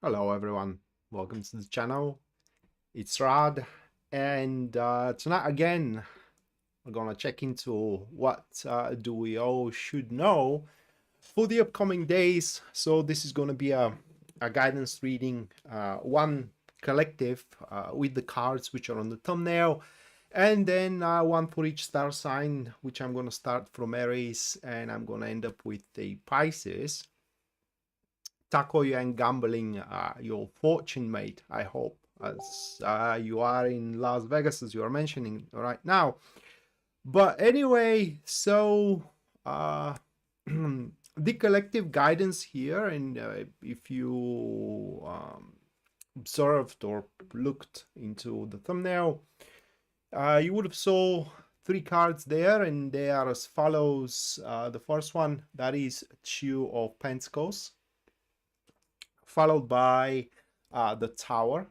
Hello everyone, welcome to the channel. It's Rad, and tonight again we're gonna check into what do we all should know for the upcoming days. So this is gonna be a guidance reading, one collective with the cards which are on the thumbnail, and then one for each star sign, which I'm gonna start from Aries and I'm gonna end up with the Pisces. Tackle you and gambling your fortune, mate, I hope, as you are in Las Vegas, as you are mentioning right now. But anyway, so the collective guidance here, and if you observed or looked into the thumbnail, you would have saw three cards there, and they are as follows. The first one, that is Two of Pentacles, followed by the Tower.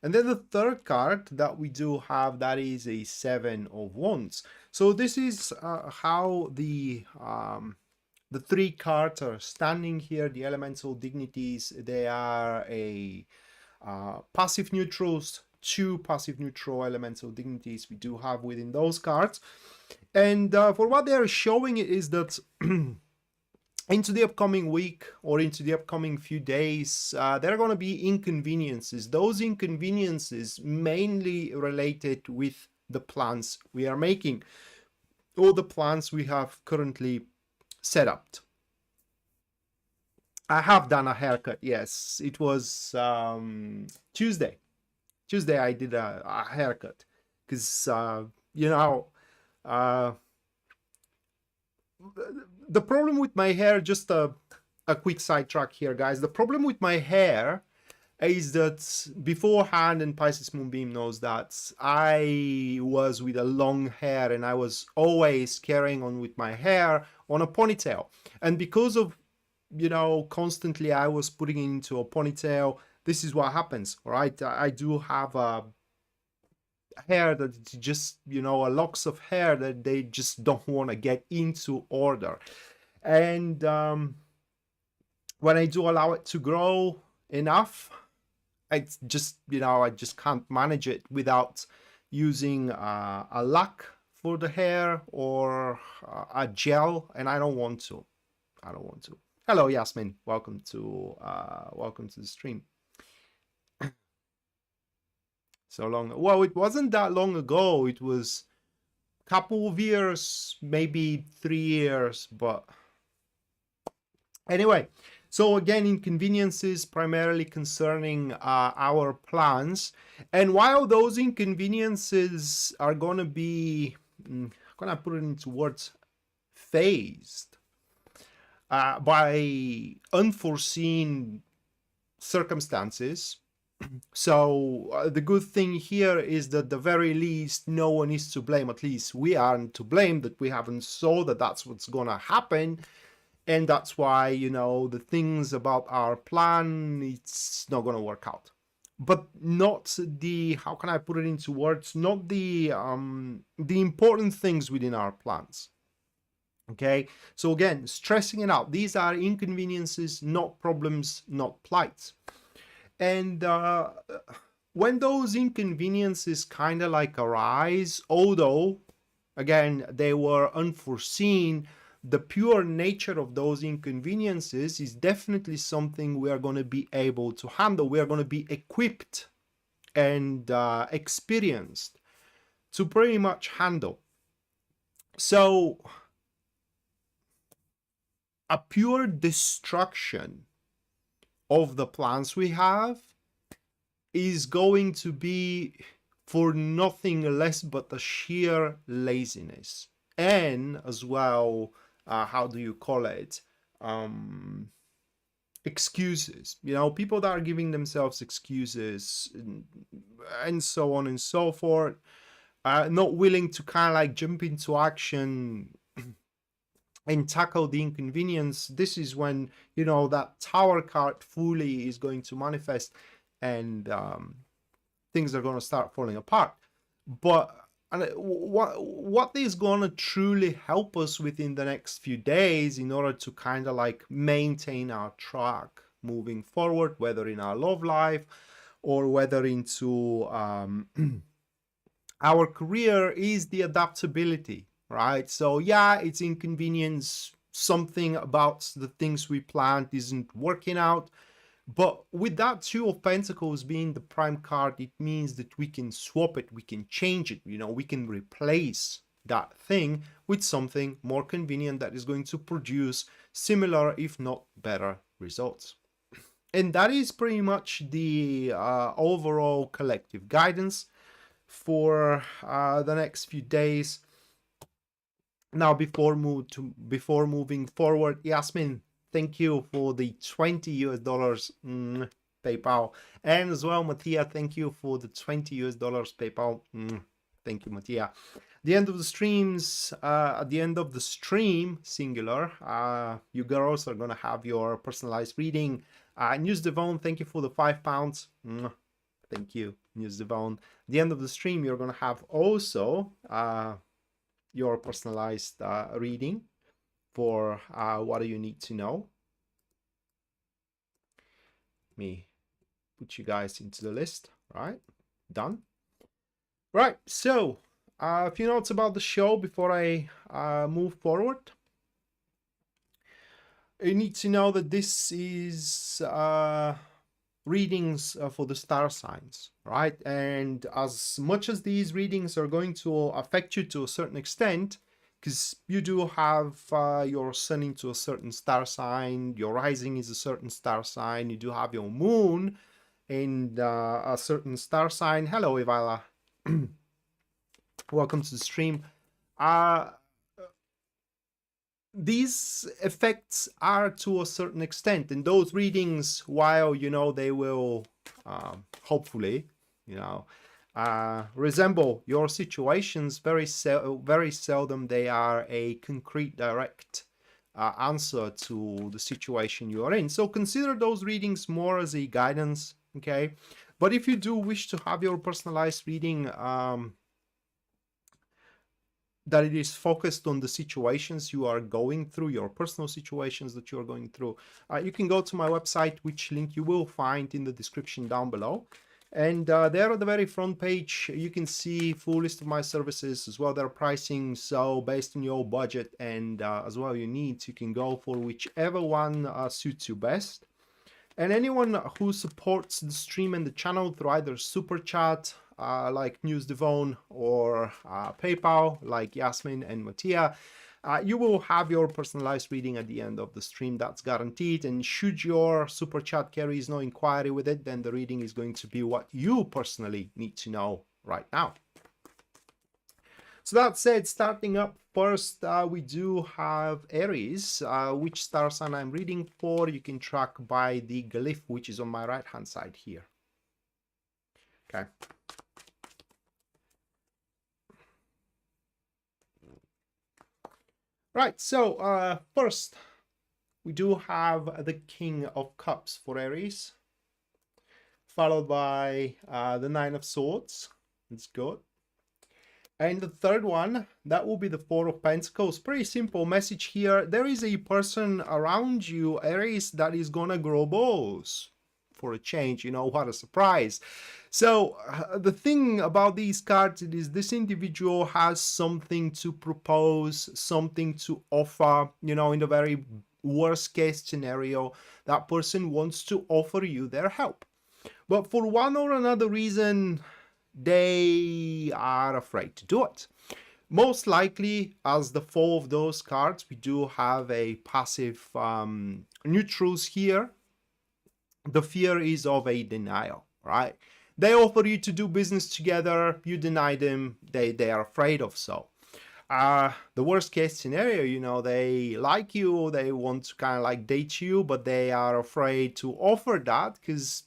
And then the third card that we do have, that is a Seven of Wands. So this is how the three cards are standing here. The elemental dignities, they are a passive neutrals, two passive neutral elemental dignities we do have within those cards. And for what they are showing is that into the upcoming week or into the upcoming few days, there are going to be inconveniences. Those inconveniences mainly related with the plans we are making or the plans we have currently set up. I have done a haircut, yes. It was Tuesday. Tuesday I did a haircut because, the problem with my hair, just a quick sidetrack here, guys. The problem with my hair is that beforehand, and Pisces Moonbeam knows that, I was with a long hair and I was always carrying on with my hair on a ponytail. And because of, constantly I was putting it into a ponytail, this is what happens, right? I do have a hair that just, a locks of hair that they just don't want to get into order. And when I do allow it to grow enough, it's just, I just can't manage it without using a lac for the hair or a gel, and I don't want to. Hello, Yasmin. Welcome to the stream. So long. Well, it wasn't that long ago. It was a couple of years, maybe 3 years, but anyway. So again, inconveniences primarily concerning our plans. And while those inconveniences are going to be, I'm going to put it into words, phased by unforeseen circumstances. So the good thing here is that at the very least, no one is to blame. At least we aren't to blame, that we haven't saw that that's what's going to happen. And that's why, the things about our plan, it's not going to work out. But not the, how can I put it into words, not the important things within our plans. Okay, so again, stressing it out. These are inconveniences, not problems, not plights. And when those inconveniences kind of like arise, although, again, they were unforeseen, the pure nature of those inconveniences is definitely something we are going to be able to handle. We are going to be equipped and experienced to pretty much handle. So a pure destruction of the plans we have is going to be for nothing less but the sheer laziness, and as well, how do you call it, excuses. People that are giving themselves excuses and so on and so forth, not willing to kind of like jump into action and tackle the inconvenience. This is when, that Tower card fully is going to manifest, and things are going to start falling apart. But what is going to truly help us within the next few days in order to kind of like maintain our track moving forward, whether in our love life or whether into our career, is the adaptability, right? So yeah, it's inconvenience. Something about the things we planned isn't working out. But with that Two of Pentacles being the prime card, it means that we can swap it, we can change it, we can replace that thing with something more convenient that is going to produce similar, if not better, results. And that is pretty much the overall collective guidance for the next few days. Now, before moving forward, Yasmin, thank you for the $20 PayPal, and as well, Mattia, thank you for the $20 PayPal. Thank you, Mattia. The end of the streams, at the end of the stream, singular, you girls are gonna have your personalized reading. News Devon, thank you for the £5. Thank you, News Devon. At the end of the stream, you're gonna have also your personalized reading for what do you need to know. Let me put you guys into the list. Right, done. Right, so a few notes about the show before I move forward. You need to know that this is readings for the star signs, right? And as much as these readings are going to affect you to a certain extent, because you do have your sun into a certain star sign, your rising is a certain star sign, you do have your moon in a certain star sign. Hello, Ivala. Welcome to the stream. These effects are to a certain extent, and those readings, while they will hopefully resemble your situations, very seldom they are a concrete, direct answer to the situation you are in. So consider those readings more as a guidance, okay? But if you do wish to have your personalized reading that it is focused on the situations you are going through, your personal situations that you are going through, you can go to my website, which link you will find in the description down below. And there at the very front page, you can see full list of my services, as well their pricing. So based on your budget and as well your needs, you can go for whichever one suits you best. And anyone who supports the stream and the channel through either Super Chat, like News Devon, or PayPal, like Yasmin and Mattia, you will have your personalized reading at the end of the stream. That's guaranteed. And should your Super Chat carries no inquiry with it, then the reading is going to be what you personally need to know right now. So that said, starting up first, we do have Aries, which star sign I'm reading for. You can track by the glyph, which is on my right hand side here. Okay. Right, so first we do have the King of Cups for Aries, followed by the Nine of Swords. That's good. And the third one, that will be the Four of Pentacles. Pretty simple message here. There is a person around you, Aries, that is gonna grow balls for a change. What a surprise. So the thing about these cards is this individual has something to propose, something to offer. In the very worst case scenario, that person wants to offer you their help. But for one or another reason, they are afraid to do it. Most likely, as the four of those cards, we do have a passive neutrals here. The fear is of a denial, right? They offer you to do business together, you deny them, they are afraid of so. The worst case scenario, they like you, they want to kind of like date you, but they are afraid to offer that because,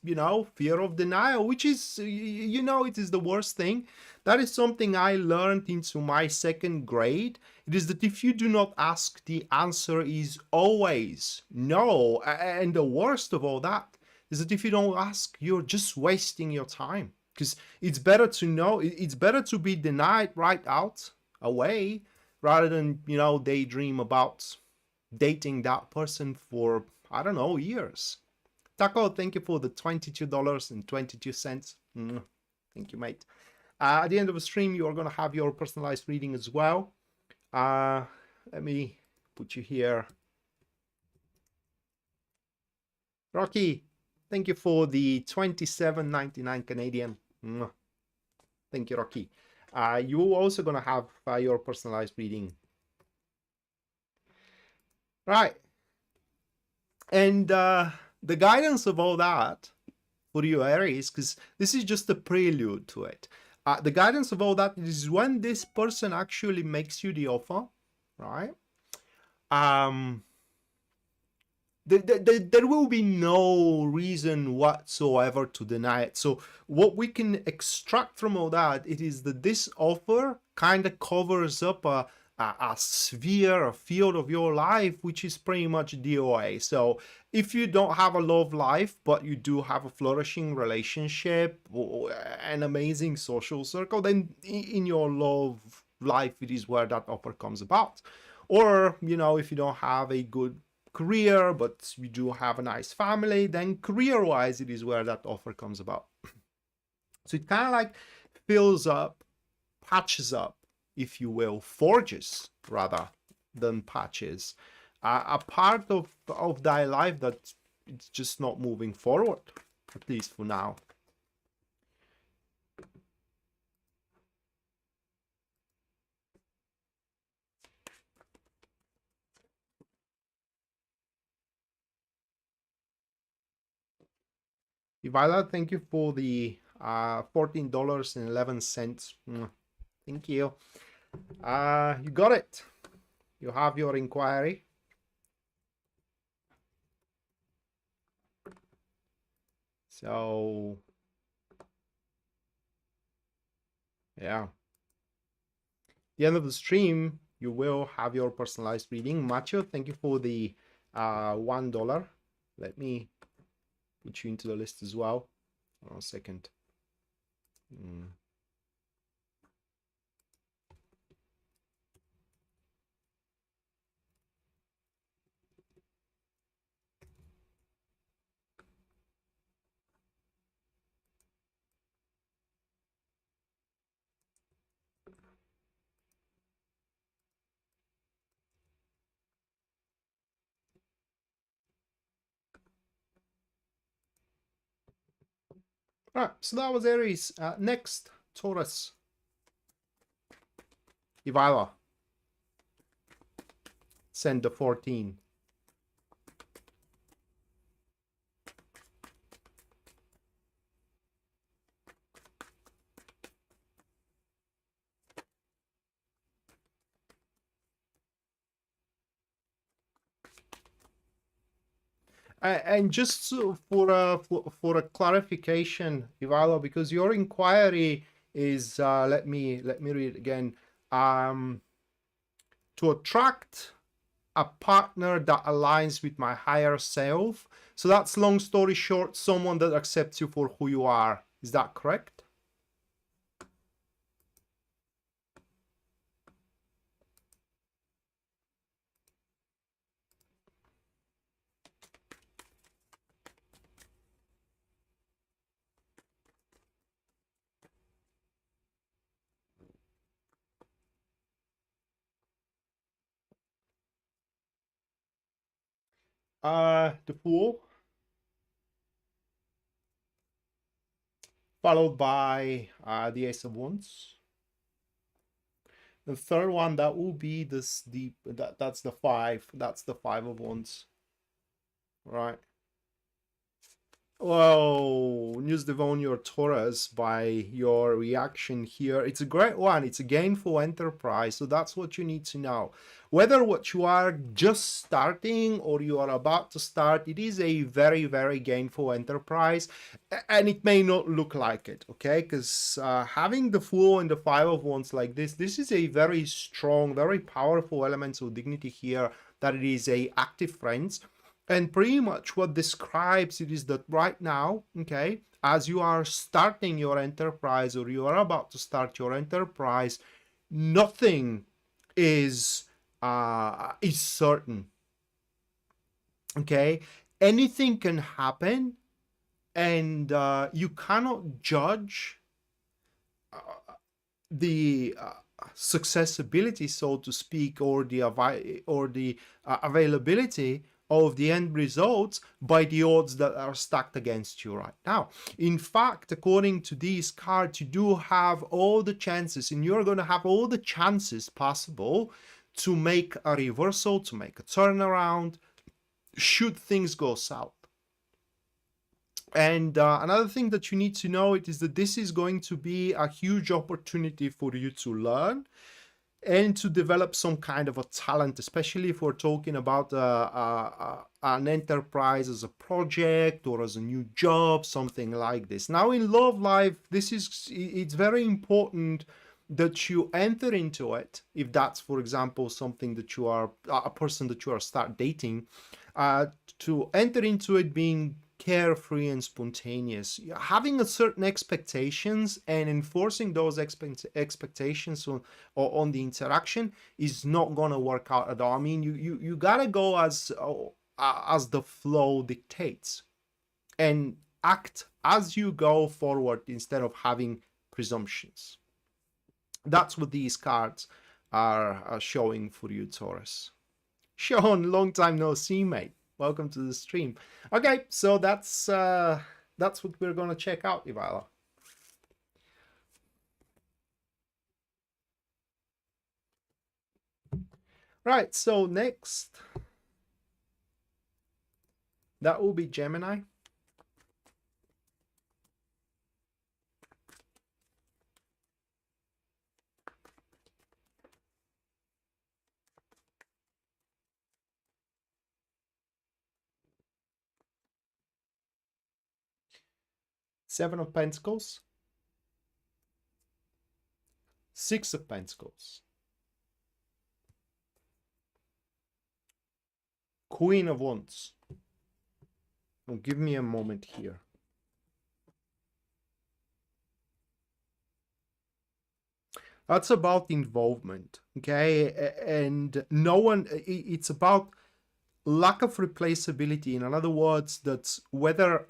fear of denial, which is, it is the worst thing. That is something I learned into my second grade. It is that if you do not ask, the answer is always no. And the worst of all that is that if you don't ask, you're just wasting your time, because it's better to know, it's better to be denied right out away rather than daydream about dating that person for, I don't know, years. Taco, thank you for the $22.22. Thank you, mate. At the end of the stream, you are going to have your personalized reading as well. Let me put you here. Rocky, thank you for the $27.99 Canadian. Thank you, Rocky. You're also going to have your personalized reading. Right. And the guidance of all that for you, Aries, because this is just a prelude to it. The guidance of all that is when this person actually makes you the offer, right? There will be no reason whatsoever to deny it. So what we can extract from all that, it is that this offer kind of covers up a sphere, a field of your life, which is pretty much DOA. So if you don't have a love life, but you do have a flourishing relationship or an amazing social circle, then in your love life, it is where that offer comes about. Or, you know, if you don't have a good career, but you do have a nice family, then career-wise, it is where that offer comes about. So it kind of like fills up, patches up, if you will, forges rather than patches, a part of thy life that it's just not moving forward, at least for now. Ivala, thank you for the $14.11. Thank you. You got it. You have your inquiry. So, yeah. At the end of the stream, you will have your personalized reading. Macho, thank you for the $1. Let me put you into the list as well. Hold on a second. All right, so that was Aries. Next, Taurus. Ivala. Send the 14. And just for a clarification, Ivalo, because your inquiry is let me read it again. To attract a partner that aligns with my higher self. So that's, long story short, someone that accepts you for who you are. Is that correct? The Fool, followed by the Ace of Wands. The third one, that will be this deep. That's the 5. That's the 5 of Wands. Right. Well, News Devon your Taurus by your reaction here. It's a great one. It's a gainful enterprise. So that's what you need to know. Whether what you are just starting or you are about to start, it is a very, very gainful enterprise. And it may not look like it, okay? Because having the Fool and the 5 of Wands like this is a very strong, very powerful element of dignity here, that it is a active friends. And pretty much what describes it is that right now, okay, as you are starting your enterprise or you are about to start your enterprise, nothing is certain. Okay, anything can happen, and you cannot judge the successibility, so to speak, or the availability of the end results by the odds that are stacked against you right now. In fact, according to these cards, you do have all the chances, and you're going to have all the chances possible to make a reversal, to make a turnaround, should things go south. And another thing that you need to know is that this is going to be a huge opportunity for you to learn and to develop some kind of a talent, especially if we're talking about an enterprise as a project or as a new job, something like this. Now in love life, it's very important that you enter into it, if that's, for example, something that you are a person that you are start dating, to enter into it being carefree and spontaneous, having a certain expectations and enforcing those expectations on the interaction is not gonna work out at all. I mean, you gotta go as the flow dictates and act as you go forward instead of having presumptions. That's what these cards are showing for you, Taurus. Sean, long time no see, mate. Welcome to the stream. Okay, so that's what we're gonna check out, Ivala. Right, so next, that will be Gemini. Seven of Pentacles, Six of Pentacles, Queen of Wands. Well, give me a moment here. That's about involvement, okay? And no one, it's about lack of replaceability. In other words, that's whether,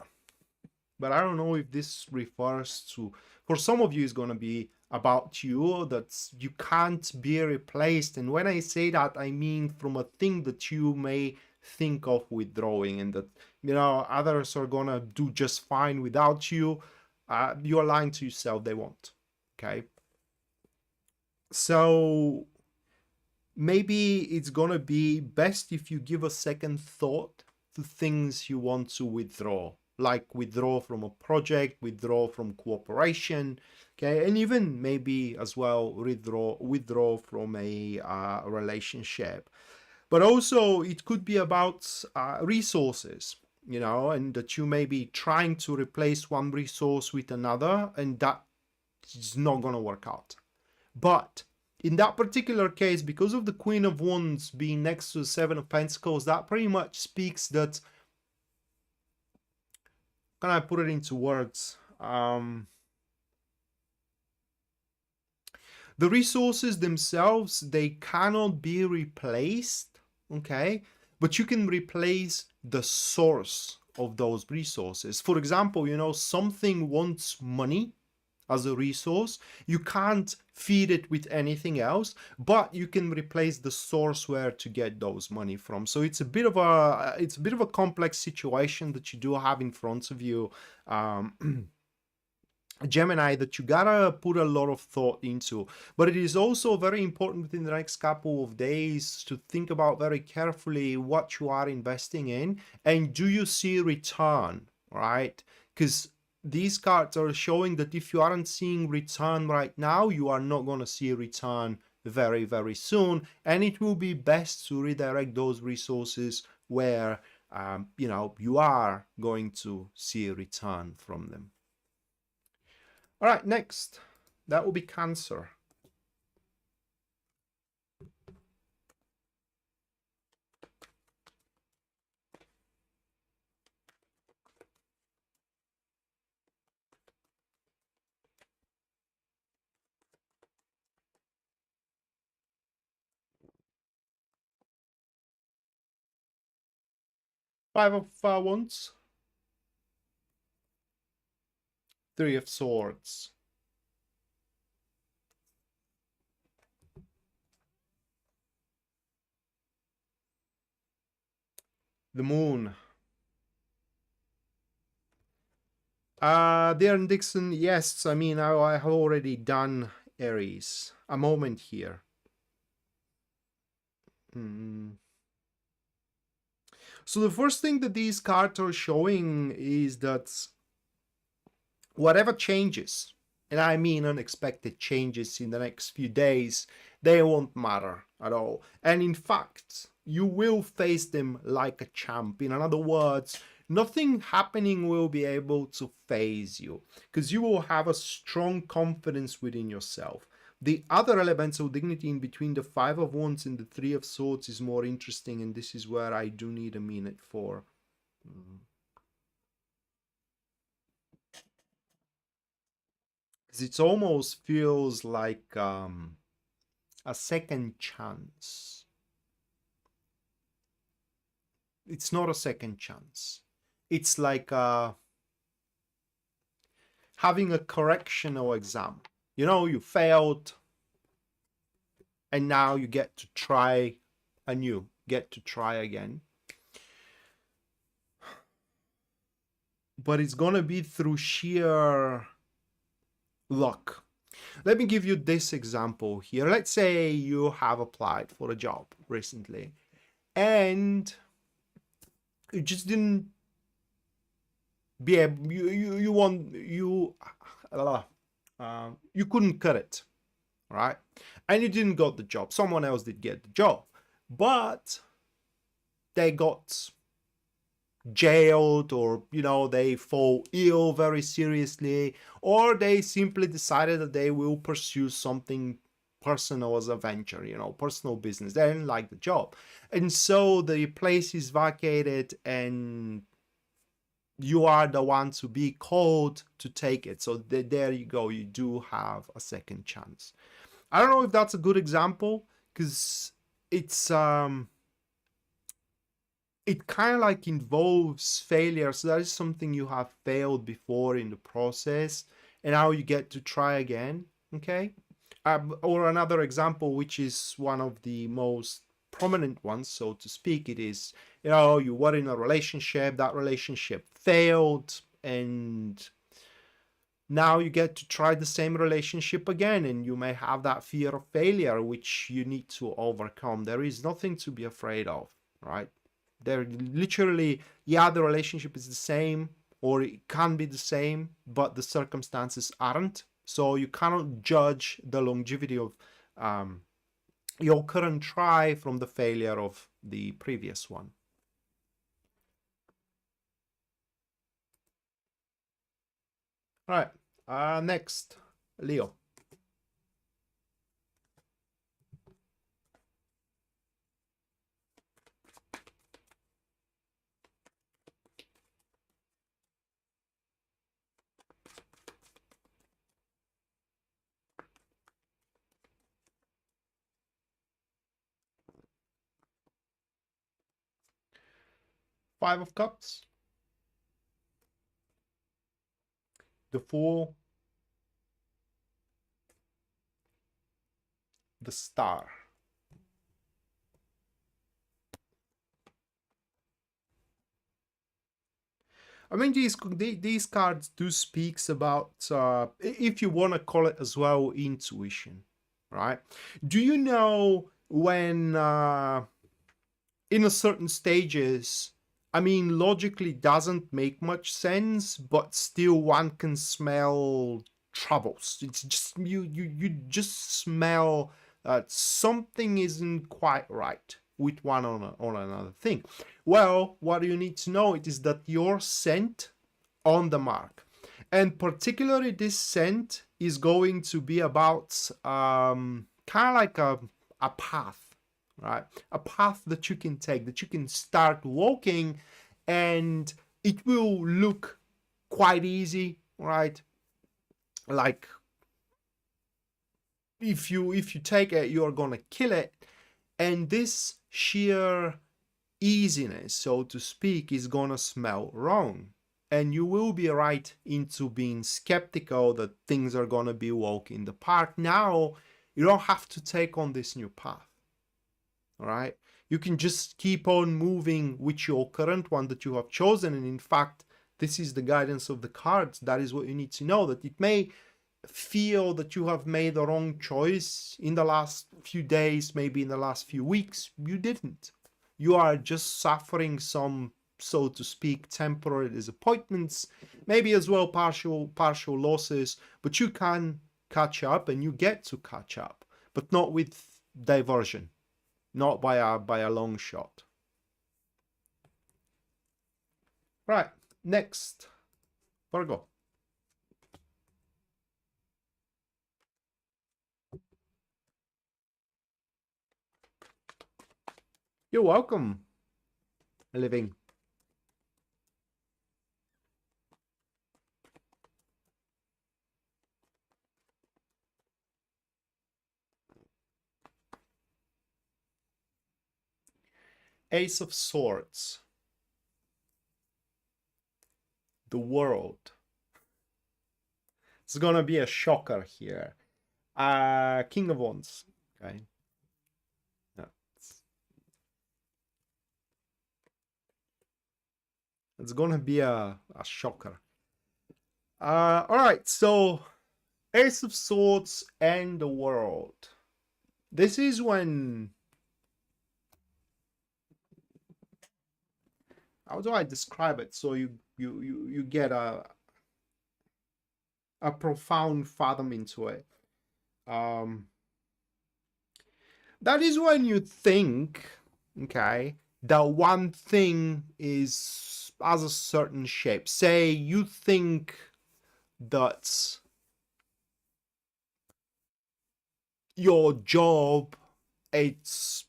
but I don't know if this refers to, for some of you, it's going to be about you, that you can't be replaced. And when I say that, I mean from a thing that you may think of withdrawing, and that, you know, others are going to do just fine without you. You're lying to yourself, they won't, okay? So maybe it's gonna be best if you give a second thought to things you want to withdraw, like withdraw from a project, withdraw from cooperation, okay, and even maybe as well withdraw from a relationship. But also it could be about resources, you know, and that you may be trying to replace one resource with another, and that is not gonna work out. But in that particular case, because of the Queen of Wands being next to the Seven of Pentacles, that pretty much speaks that, can I put it into words? The resources themselves, they cannot be replaced, okay? But you can replace the source of those resources. For example, you know, something wants money as a resource. You can't feed it with anything else, but you can replace the source where to get those money from. So it's a bit of a complex situation that you do have in front of you, Gemini, that you gotta put a lot of thought into. But it is also very important within the next couple of days to think about very carefully what you are investing in, and do you see return, right? Because these cards are showing that if you aren't seeing return right now, you are not going to see a return very, very soon. And it will be best to redirect those resources where, you know, you are going to see a return from them. All right, next, that will be Cancer. Five of Wands, Three of Swords, the Moon. Darren Dixon, yes, I mean, I have already done Aries. A moment here. So the first thing that these cards are showing is that whatever changes, and I mean unexpected changes in the next few days, they won't matter at all. And in fact, you will face them like a champ. In other words, nothing happening will be able to phase you because you will have a strong confidence within yourself. The other elemental dignity in between the Five of Wands and the Three of Swords is more interesting, and this is where I do need a minute for. Because it almost feels like a second chance. It's not a second chance. It's like having a correctional exam. You know, you failed, and now you get to try anew, get to try again. But it's gonna be through sheer luck. Let me give you this example here. Let's say you have applied for a job recently, and you just didn't be able, you couldn't cut it, right? And you didn't got the job. Someone else did get the job, but they got jailed, or they fall ill very seriously, or they simply decided that they will pursue something personal as a venture, personal business. They didn't like the job, and so the place is vacated, and you are the one to be called to take it. So there you go, you do have a second chance. I don't know if that's a good example, because it's it kind of like involves failure. So that is something you have failed before in the process, and now you get to try again. Okay. Or another example, which is one of the most prominent ones, so to speak, it is, you were in a relationship, that relationship failed, and now you get to try the same relationship again, and you may have that fear of failure, which you need to overcome. There is nothing to be afraid of, right? They're literally, the relationship is the same, or it can be the same, but the circumstances aren't. So you cannot judge the longevity of your current try from the failure of the previous one. All right, next, Leo. Five of Cups, the Fool, the Star. I mean, these cards do speaks about, if you want to call it as well, intuition, right? Do you know when in a certain stages, I mean, logically doesn't make much sense, but still one can smell troubles. It's just you just smell that something isn't quite right with one on another thing. Well, what you need to know it is that you're sent on the mark, and particularly this scent is going to be about kind of like a path, right? A path that you can take, that you can start walking, and it will look quite easy, right? Like if you take it, you're gonna kill it. And this sheer easiness, so to speak, is gonna smell wrong. And you will be right into being skeptical that things are gonna be walk in the park. Now, you don't have to take on this new path. All right? You can just keep on moving with your current one that you have chosen. And in fact, this is the guidance of the cards. That is what you need to know, that it may feel that you have made the wrong choice in the last few days, maybe in the last few weeks. You didn't. You are just suffering some, so to speak, temporary disappointments, maybe as well partial losses, but you can catch up, and you get to catch up, but not with diversion, not by a long shot. Right, next, Virgo. You're welcome, living. Ace of Swords. The World. It's gonna be a shocker here. King of Wands. Okay. No, it's gonna be a shocker. All right, so Ace of Swords and the World. This is when, how do I describe it so you get a profound fathom into it. That is when you think, okay, that one thing has a certain shape. Say you think that your job, it's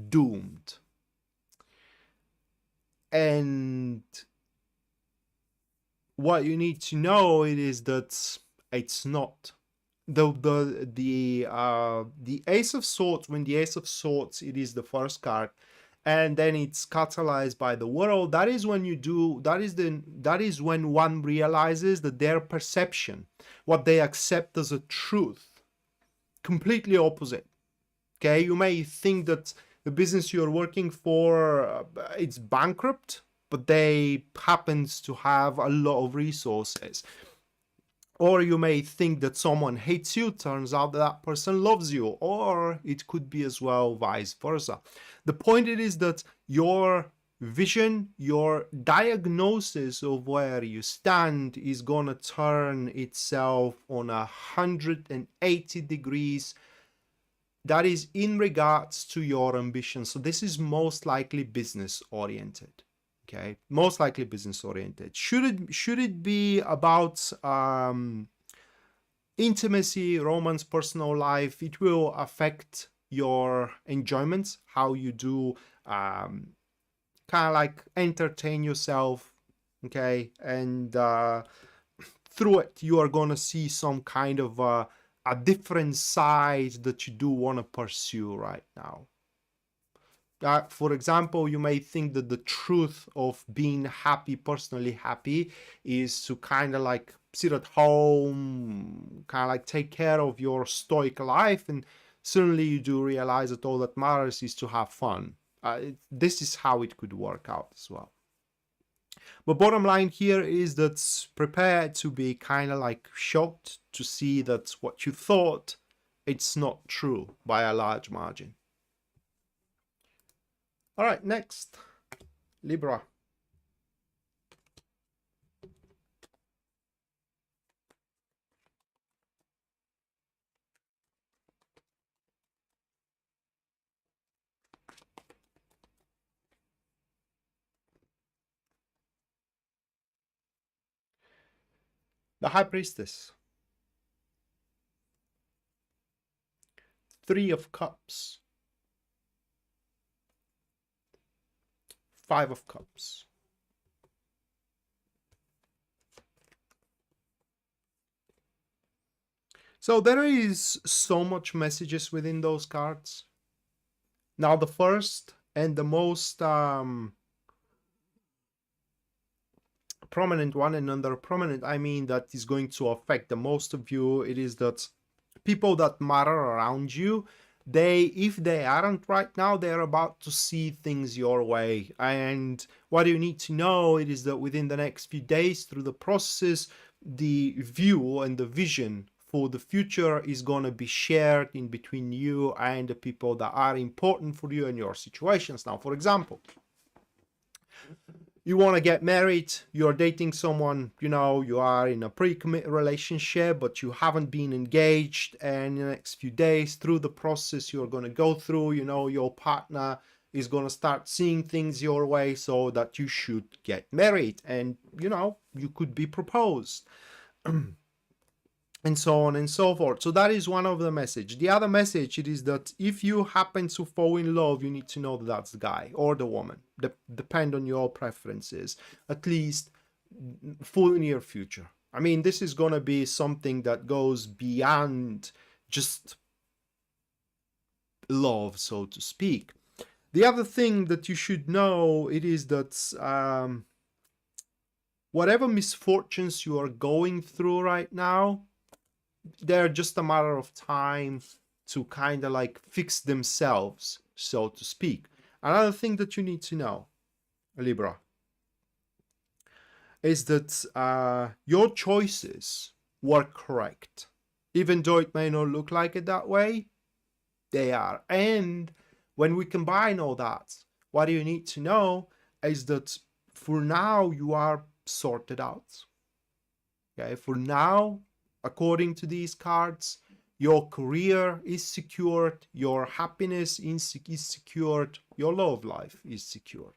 doomed. And what you need to know is that it's not. The Ace of Swords, when the Ace of Swords, it is the first card, and then it's catalyzed by the World. That is when you do, that is when one realizes that their perception, what they accept as a truth, completely opposite. Okay, you may think that the business you're working for, it's bankrupt, but they happens to have a lot of resources. Or you may think that someone hates you, turns out that person loves you, or it could be as well vice versa. The point is that your vision, your diagnosis of where you stand is gonna turn itself on 180 degrees. That is in regards to your ambition. So this is most likely business oriented. Okay, most likely business oriented. Should it be about intimacy, romance, personal life? It will affect your enjoyment, how you do kind of like entertain yourself. Okay, and through it you are gonna see some kind of a different side that you do want to pursue right now. For example, you may think that the truth of being happy, personally happy, is to kind of like sit at home, kind of like take care of your stoic life, and suddenly you do realize that all that matters is to have fun. This is how it could work out as well. But bottom line here is that prepare to be kind of like shocked to see that what you thought, it's not true by a large margin. All right, next, Libra. The High Priestess. 3 of Cups. 5 of Cups. So there is so much messages within those cards. Now the first And the most prominent one, and under prominent I mean that is going to affect the most of you, it is that people that matter around you, they, if they aren't right now, they're about to see things your way. And what you need to know, it is that within the next few days through the process, the view and the vision for the future is going to be shared in between you and the people that are important for you and your situations. Now, for example, you want to get married, you're dating someone, you know, you are in a pre-commit relationship, but you haven't been engaged, and in the next few days through the process you're going to go through, you know, your partner is going to start seeing things your way so that you should get married, and you know, you could be proposed. And so on and so forth. So that is one of the message. The other message, it is that if you happen to fall in love, you need to know that that's the guy or the woman. Depend on your preferences, at least for the near future. I mean, this is going to be something that goes beyond just love, so to speak. The other thing that you should know, it is that whatever misfortunes you are going through right now, they're just a matter of time to kind of like fix themselves, so to speak. Another thing that you need to know, Libra, is that your choices were correct. Even though it may not look like it that way, they are. And when we combine all that, what you need to know is that for now you are sorted out. Okay, for now, according to these cards, your career is secured, your happiness is secured, your love life is secured.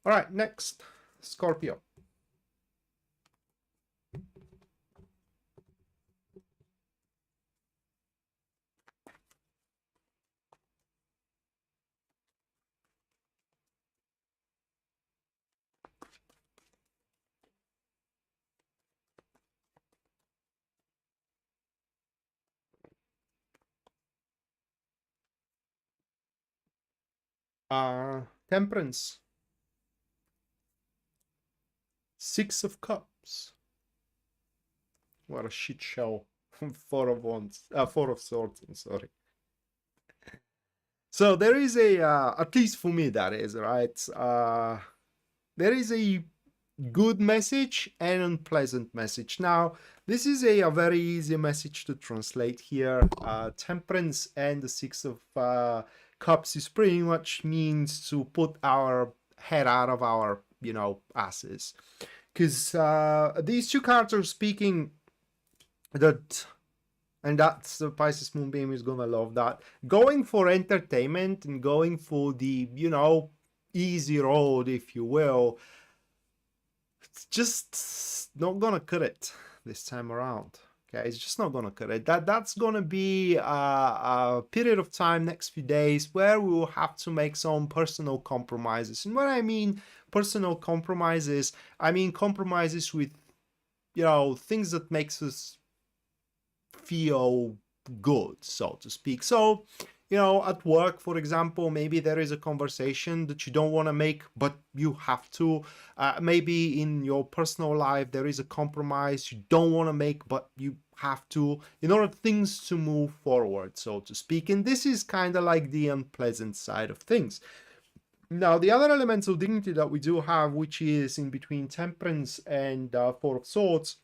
All right, next, Scorpio. Temperance. Six of Cups. What a shit show. Four of Wands. Four of Swords, I'm sorry. So there is a, at least for me that is, right? There is a good message and unpleasant message. Now, this is a very easy message to translate here. Temperance and the Six of Cups is pretty much means to put our head out of our, you know, asses. Because these two cards are speaking that, and that's the Pisces Moonbeam is gonna love that. Going for entertainment and going for the, you know, easy road, if you will, it's just not gonna cut it this time around. Okay, it's just not gonna cut it. That's gonna be a period of time, next few days, where we will have to make some personal compromises. And when I mean personal compromises, I mean compromises with, you know, things that makes us feel good, so to speak. So, you know, at work, for example, maybe there is a conversation that you don't want to make, but you have to. Maybe in your personal life, there is a compromise you don't want to make, but you have to, in order things to move forward, so to speak. And this is kind of like the unpleasant side of things. Now, the other elemental dignity that we do have, which is in between Temperance and Four of Swords,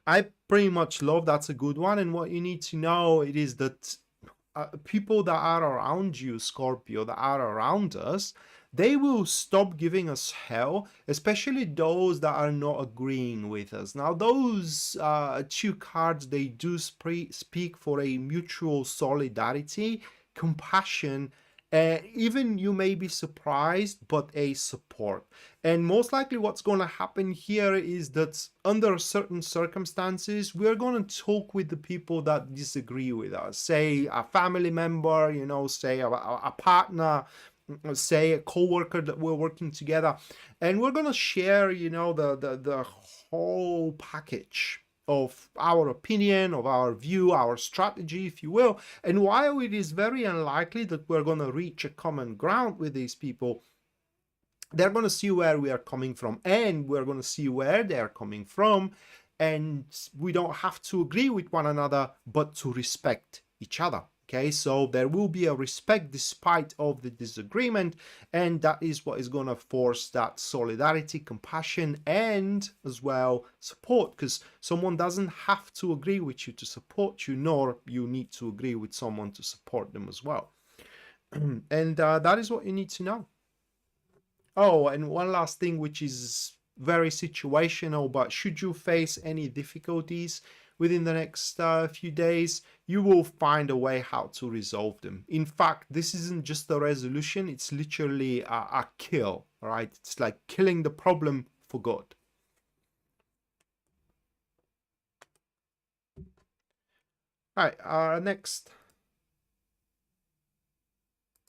I pretty much love. That's a good one. And what you need to know, it is that people that are around you, Scorpio, that are around us, they will stop giving us hell, especially those that are not agreeing with us. Now, those two cards, they do speak for a mutual solidarity, compassion, even you may be surprised, but a support. And most likely what's going to happen here is that under certain circumstances, we're going to talk with the people that disagree with us. Say a family member, you know, say a partner, say a co-worker that we're working together. And we're going to share, you know, the whole package of our opinion, of our view, our strategy, if you will. And while it is very unlikely that we're going to reach a common ground with these people, they're going to see where we are coming from, and we're going to see where they're coming from. And we don't have to agree with one another, but to respect each other. Okay, so there will be a respect despite of the disagreement, and that is what is going to force that solidarity, compassion, and as well support, because someone doesn't have to agree with you to support you, nor you need to agree with someone to support them as well. And that is what you need to know. Oh, and one last thing, which is very situational, but should you face any difficulties within the next few days, you will find a way how to resolve them. In fact, this isn't just a resolution, it's literally a kill, right? It's like killing the problem for good. All right, next,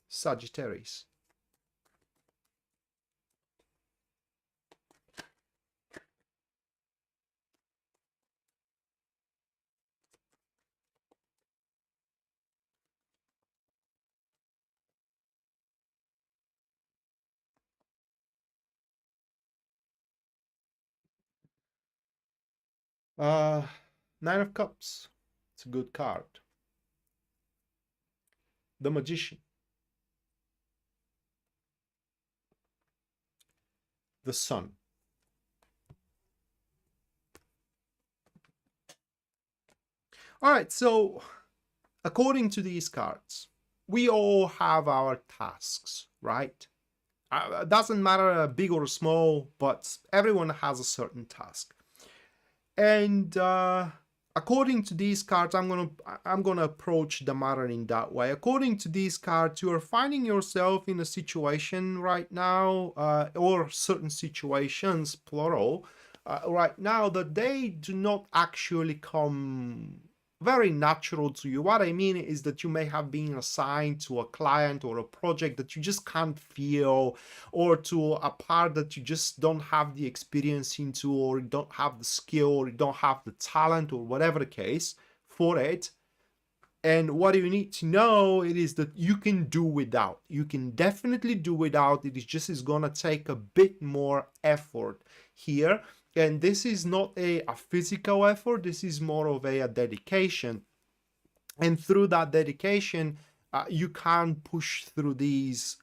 Sagittarius. Nine of Cups. It's a good card. The Magician. The Sun. All right, so according to these cards, we all have our tasks, right? It doesn't matter big or small, but everyone has a certain task. And according to these cards, I'm gonna approach the matter in that way. According to these cards, you are finding yourself in a situation right now, or certain situations, plural, right now, that they do not actually come very natural to you. What I mean is that you may have been assigned to a client or a project that you just can't feel, or to a part that you just don't have the experience into, or don't have the skill, or don't have the talent, or whatever the case for it. And what you need to know it is that you can do without. You can definitely do without. It is gonna take a bit more effort here. And this is not a physical effort. This is more of a dedication. And through that dedication, you can push through these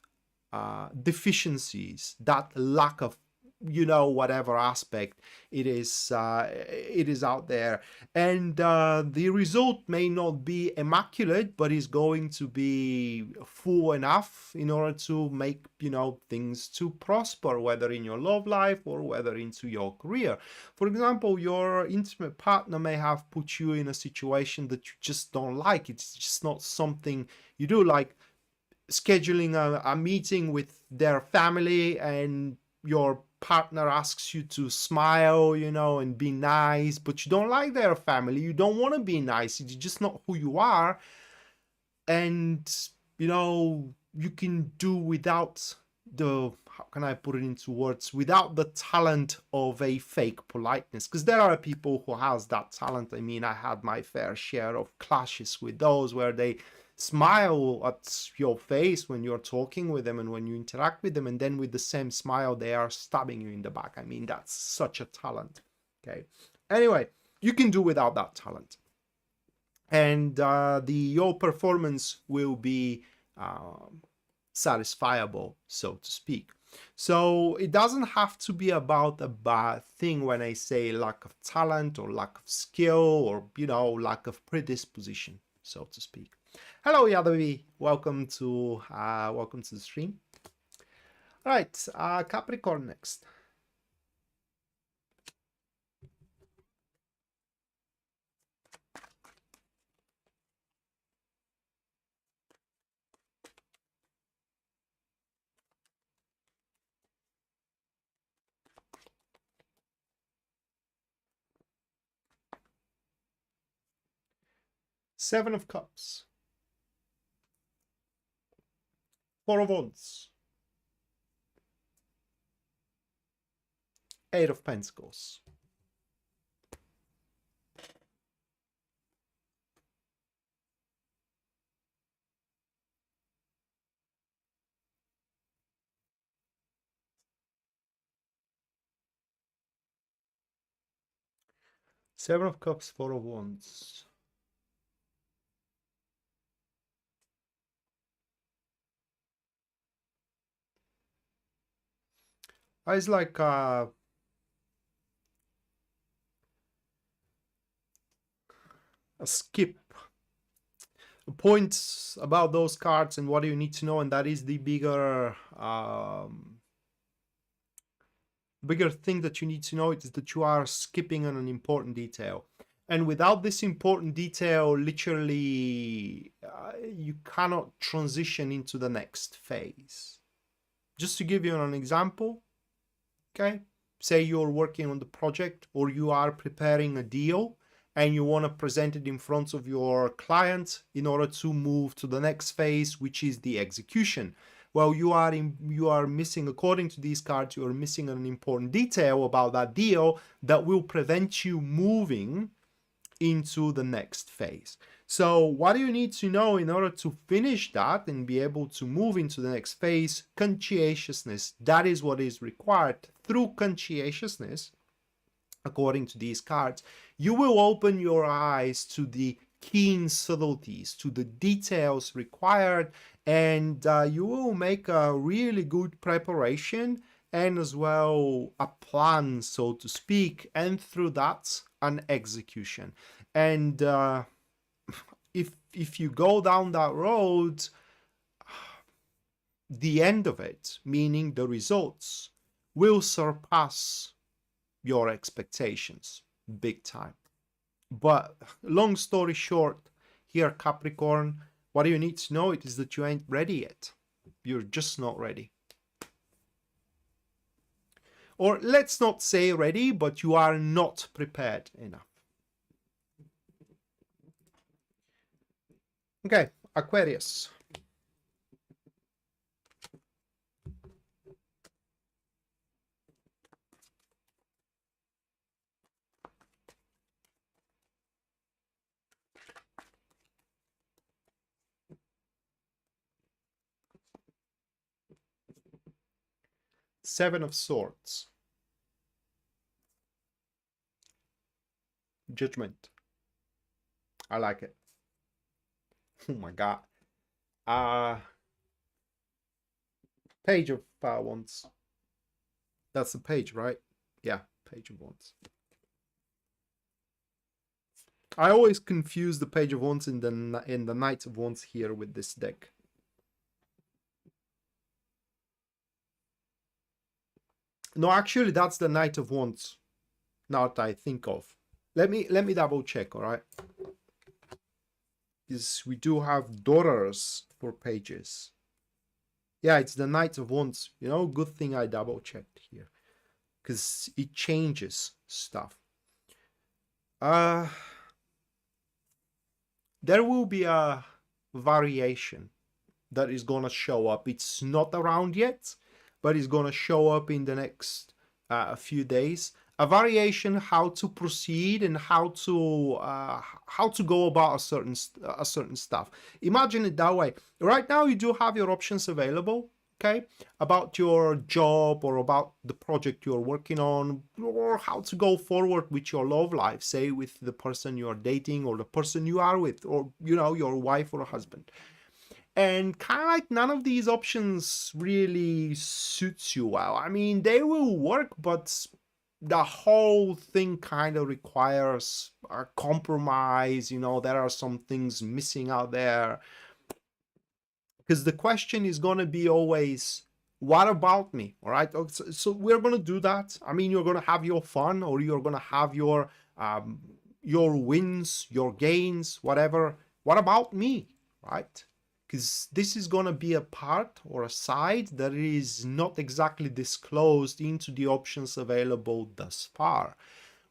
deficiencies, that lack of, whatever aspect it is out there. And the result may not be immaculate, but is going to be full enough in order to make, things to prosper, whether in your love life or whether into your career. For example, your intimate partner may have put you in a situation that you just don't like. It's just not something you do, like scheduling a meeting with their family, and your partner asks you to smile, and be nice, but you don't like their family. You don't want to be nice. It's just not who you are. And, you can do without the, how can I put it into words, without the talent of a fake politeness, because there are people who has that talent. I mean, I had my fair share of clashes with those where they smile at your face when you're talking with them and when you interact with them, and then with the same smile they are stabbing you in the back. I mean, that's such a talent. Okay, anyway, you can do without that talent, and your performance will be satisfiable, so to speak. So it doesn't have to be about a bad thing when I say lack of talent or lack of skill, or lack of predisposition, so to speak. Hello, Yadavi. Welcome to the stream. All right, Capricorn next. Seven of Cups. Four of Wands. Eight of Pentacles. Seven of Cups, Four of Wands. It's like a skip. Points about those cards and what you need to know, and that is the bigger thing that you need to know, is that you are skipping on an important detail. And without this important detail, literally, you cannot transition into the next phase. Just to give you an example, okay? Say you're working on the project, or you are preparing a deal, and you want to present it in front of your client in order to move to the next phase, which is the execution. Well, you are missing, according to these cards, you are missing an important detail about that deal that will prevent you moving into the next phase. So what do you need to know in order to finish that and be able to move into the next phase? Conscientiousness. That is what is required. Through conscientiousness, according to these cards, you will open your eyes to the keen subtleties, to the details required, and you will make a really good preparation and as well a plan, so to speak, and through that an execution. And if you go down that road, the end of it, meaning the results, will surpass your expectations big time. But long story short, here, Capricorn, what you need to know is that you ain't ready yet. You're just not ready. Or let's not say ready, but you are not prepared enough. Okay, Aquarius. Seven of Swords. Judgment. I like it. Oh my god. Page of Wands. That's the page, right? Yeah, Page of Wands. I always confuse the Page of Wands in the Knight of Wands here with this deck. No, actually, that's the Knight of Wands. Now that I think of. Let me double check, all right? Because we do have daughters for pages. Yeah, it's the Knight of Wands. You know, good thing I double checked here, because it changes stuff. There will be a variation that is gonna show up. It's not around yet, but it's gonna show up in the next few days. A variation how to proceed and how to go about a certain stuff. Imagine it that way. Right now, you do have your options available, okay, about your job or about the project you're working on, or how to go forward with your love life, say with the person you are dating or the person you are with, or you know, your wife or husband. And kind of like none of these options really suits you well. I mean, they will work, but the whole thing kind of requires a compromise. You know, there are some things missing out there, because the question is going to be always, what about me? All right, so we're going to do that. I mean, you're going to have your fun, or you're going to have your wins, your gains, whatever. What about me, right? Because this is going to be a part or a side that is not exactly disclosed into the options available thus far.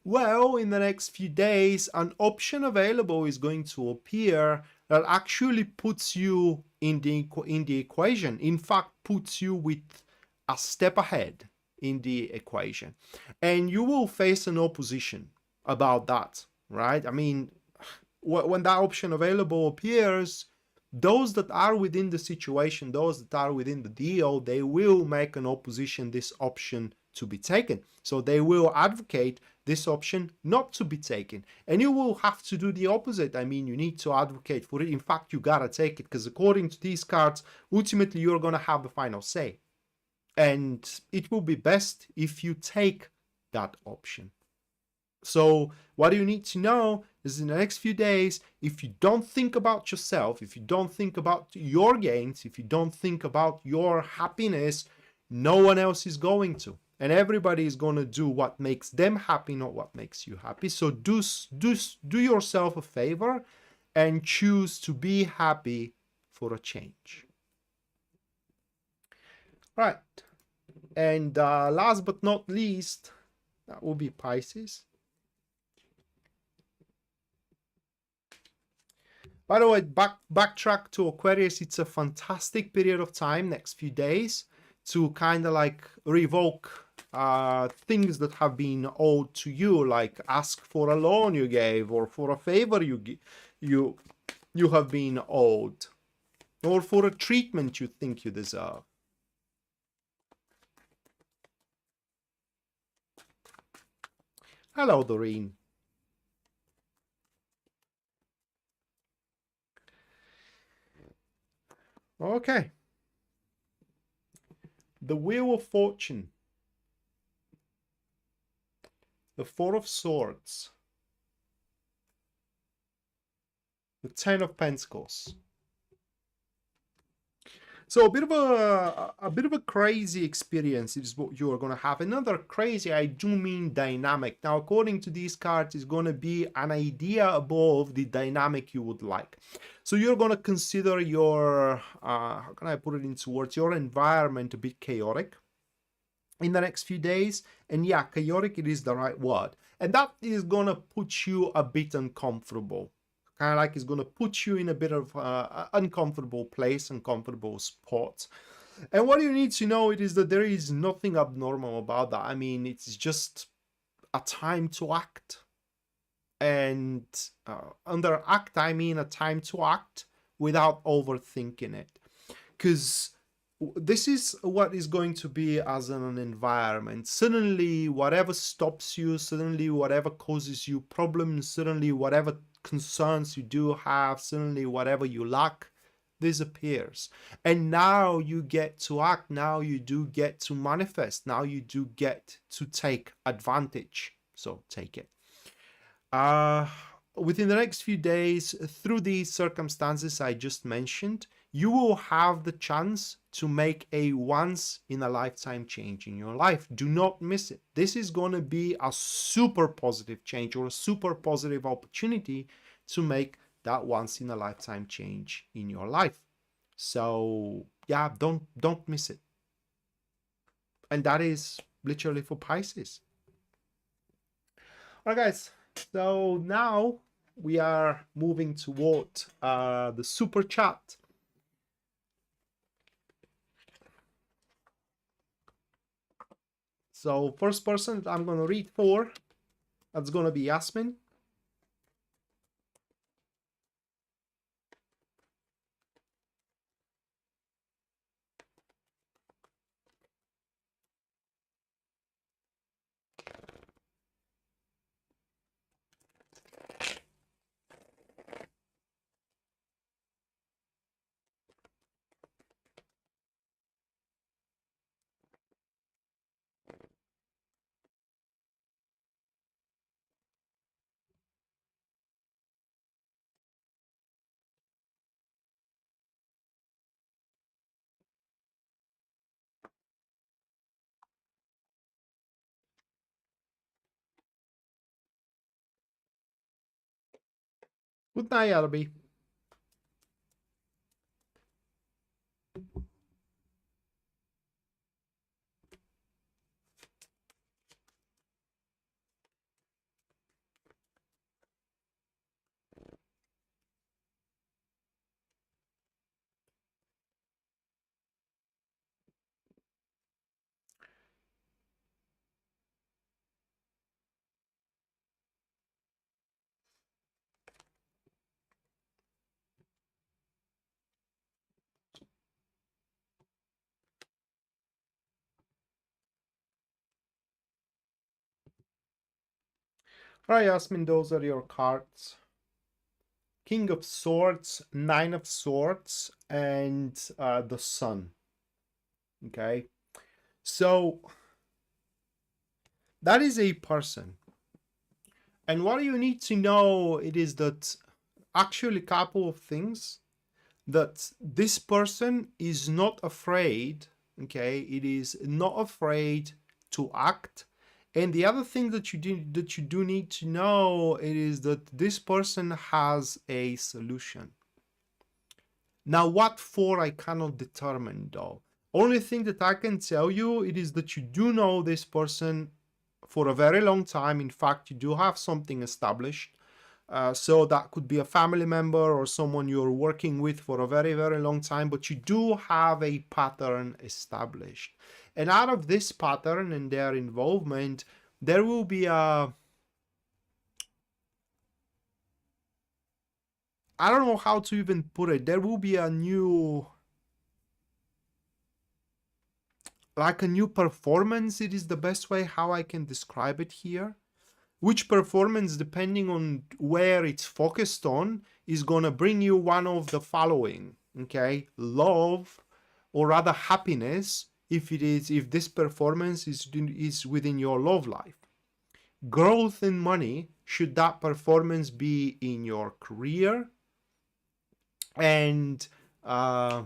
Well, in the next few days, an option available is going to appear that actually puts you in the equation. In fact, puts you with a step ahead in the equation. And you will face an opposition about that, right? I mean, when that option available appears, those that are within the situation, those that are within the deal, they will make an opposition this option to be taken. So they will advocate this option not to be taken. And you will have to do the opposite. I mean, you need to advocate for it. In fact, you gotta take it, because according to these cards, ultimately you're gonna have the final say. And it will be best if you take that option. So what you need to know is, in the next few days, if you don't think about yourself, if you don't think about your gains, if you don't think about your happiness, no one else is going to. And everybody is going to do what makes them happy, not what makes you happy. So do yourself a favor and choose to be happy for a change. Right. And last but not least, that will be Pisces. By the way, backtrack to Aquarius. It's a fantastic period of time, next few days, to kind of like revoke things that have been owed to you, like ask for a loan you gave, or for a favor you have been owed, or for a treatment you think you deserve. Hello, Doreen. Okay. The Wheel of Fortune. The Four of Swords. The Ten of Pentacles. So a bit of a crazy experience is what you are going to have. Another crazy, I do mean dynamic. Now, according to these cards, is going to be an idea above the dynamic you would like. So you're going to consider your, how can I put it into words, your environment a bit chaotic in the next few days. And yeah, chaotic, it is the right word. And that is going to put you a bit uncomfortable. Kind of like it's going to put you in a bit of uncomfortable place, uncomfortable spot. And what you need to know it is that there is nothing abnormal about that. I mean, it's just a time to act. And under act, I mean a time to act without overthinking it. Because this is what is going to be as an environment. Suddenly, whatever stops you, suddenly whatever causes you problems, suddenly whatever concerns you do have, suddenly whatever you lack disappears. And now you get to act. Now you do get to manifest. Now you do get to take advantage. So take it. Within the next few days, through these circumstances I just mentioned, you will have the chance to make a once-in-a-lifetime change in your life. Do not miss it. This is going to be a super positive change, or a super positive opportunity to make that once-in-a-lifetime change in your life. So yeah, don't miss it. And that is literally for Pisces. All right, guys. So now we are moving toward the super chat. So first person I'm going to read for, that's going to be Yasmin. Good night, Albie. All right, Yasmin, those are your cards. King of Swords, Nine of Swords, and the Sun. Okay, so that is a person. And what you need to know it is that actually a couple of things, that this person is not afraid, okay? It is not afraid to act. And the other thing that you do need to know it is that this person has a solution. Now, what for I cannot determine though. Only thing that I can tell you it is that you do know this person for a very long time. In fact, you do have something established. So that could be a family member or someone you're working with for a very, very long time, but you do have a pattern established. And out of this pattern and their involvement, there will be a, I don't know how to even put it, there will be a new, like a new performance. It is the best way how I can describe it here. Which performance, depending on where it's focused on, is going to bring you one of the following, okay? Love, or rather happiness, if this performance is within your love life. Growth and money, should that performance be in your career. And I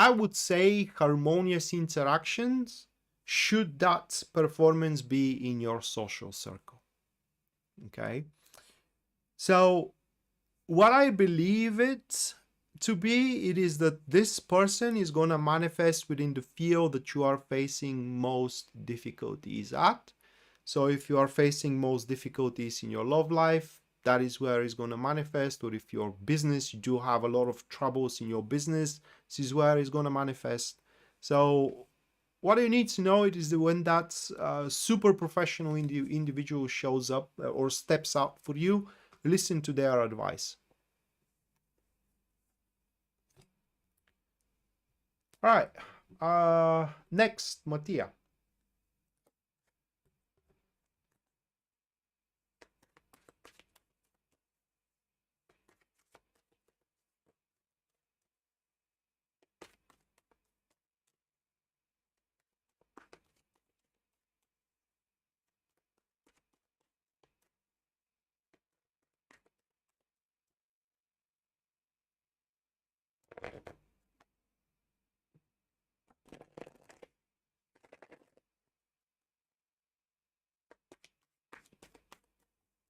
would say harmonious interactions, should that performance be in your social circle. Okay, so what I believe it to be, it is that this person is going to manifest within the field that you are facing most difficulties at. So if you are facing most difficulties in your love life, that is where it's going to manifest. Or if your business, you do have a lot of troubles in your business, this is where it's going to manifest. So what you need to know it is that when that super professional individual shows up or steps up for you, listen to their advice. All right. Next, Mattia.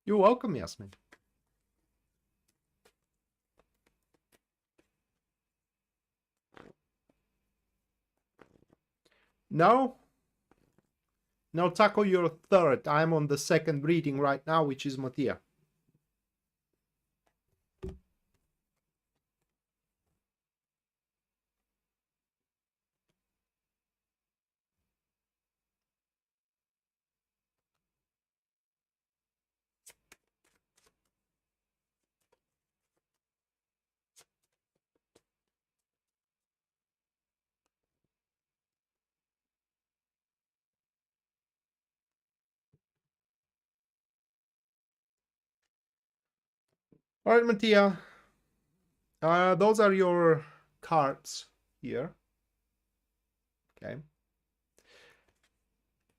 You're welcome, Yasmin. No? Now tackle your third. I'm on the second reading right now, which is Mattia. All right, Mattia. Those are your cards here. Okay.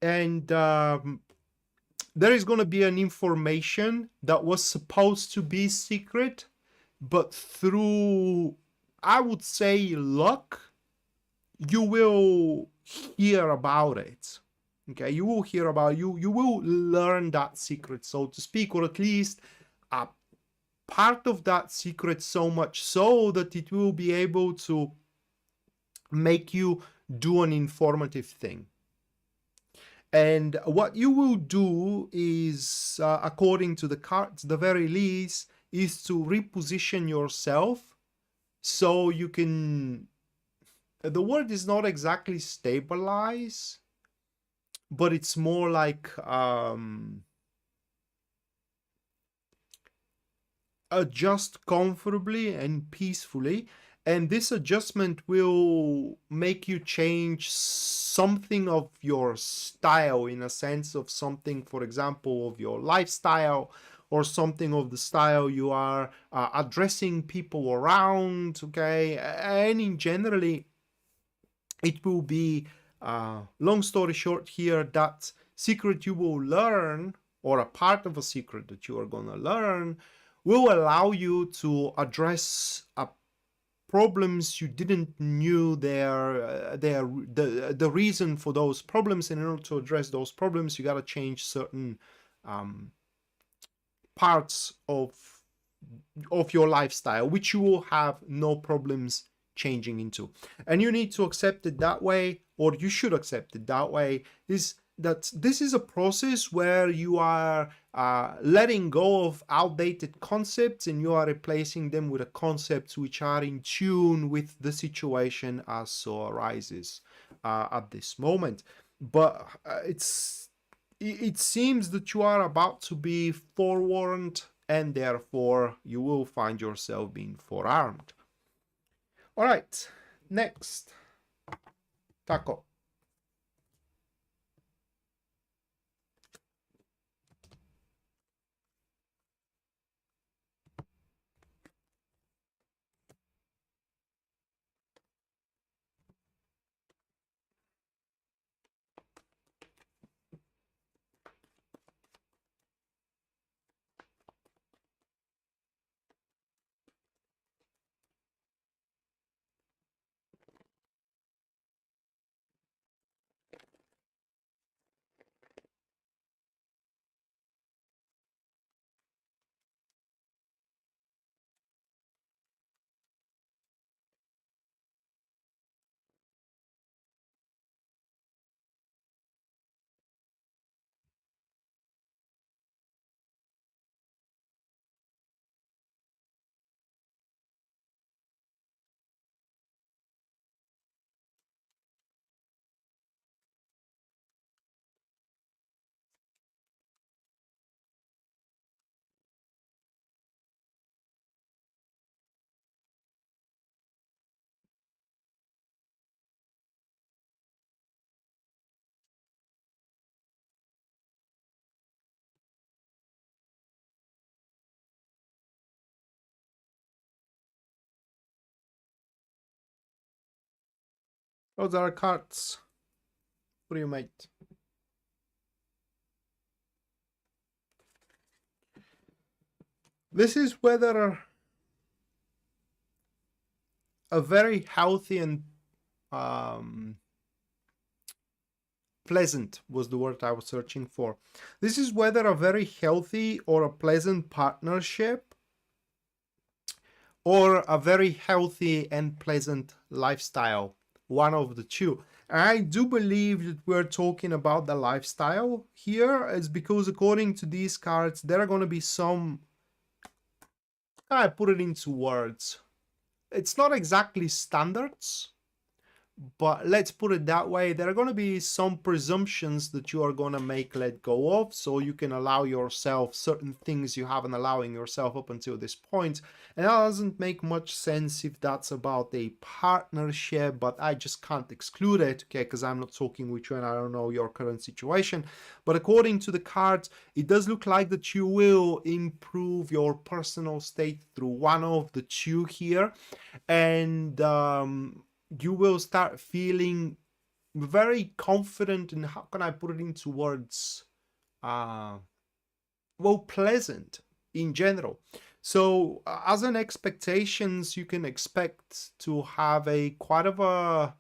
And there is going to be an information that was supposed to be secret, but through, I would say, luck, you will hear about it. Okay, you will hear about you will learn that secret, so to speak, or at least a part of that secret, so much so that it will be able to make you do an informative thing. And what you will do is, according to the cards, the very least, is to reposition yourself so you can, the word is not exactly stabilize, but it's more like adjust comfortably and peacefully. And this adjustment will make you change something of your style, in a sense of something, for example, of your lifestyle, or something of the style you are addressing people around, okay? And in generally, it will be, long story short here, that secret you will learn, or a part of a secret that you are going to learn, will allow you to address a problems you didn't knew the reason for those problems. And in order to address those problems, you got to change certain parts of your lifestyle, which you will have no problems changing into. And you need to accept it that way, or you should accept it that way, is that this is a process where you are letting go of outdated concepts, and you are replacing them with concepts which are in tune with the situation as so arises at this moment. But it seems that you are about to be forewarned, and therefore you will find yourself being forearmed. All right, next, Taco. Those are cards for you, mate. This is whether a very healthy and pleasant was the word I was searching for. This is whether a very healthy or a pleasant partnership, or a very healthy and pleasant lifestyle, one of the two. I do believe that we're talking about the lifestyle here, is because according to these cards, there are going to be some, I put it into words, it's not exactly standards, but let's put it that way. There are going to be some presumptions that you are going to let go of, so you can allow yourself certain things you haven't allowing yourself up until this point. And that doesn't make much sense if that's about a partnership, but I just can't exclude it, okay, because I'm not talking with you and I don't know your current situation. But according to the cards, it does look like that you will improve your personal state through one of the two here. And you will start feeling very confident, and how can I put it into words? Well, pleasant in general. So as an expectations, you can expect to have a quite of a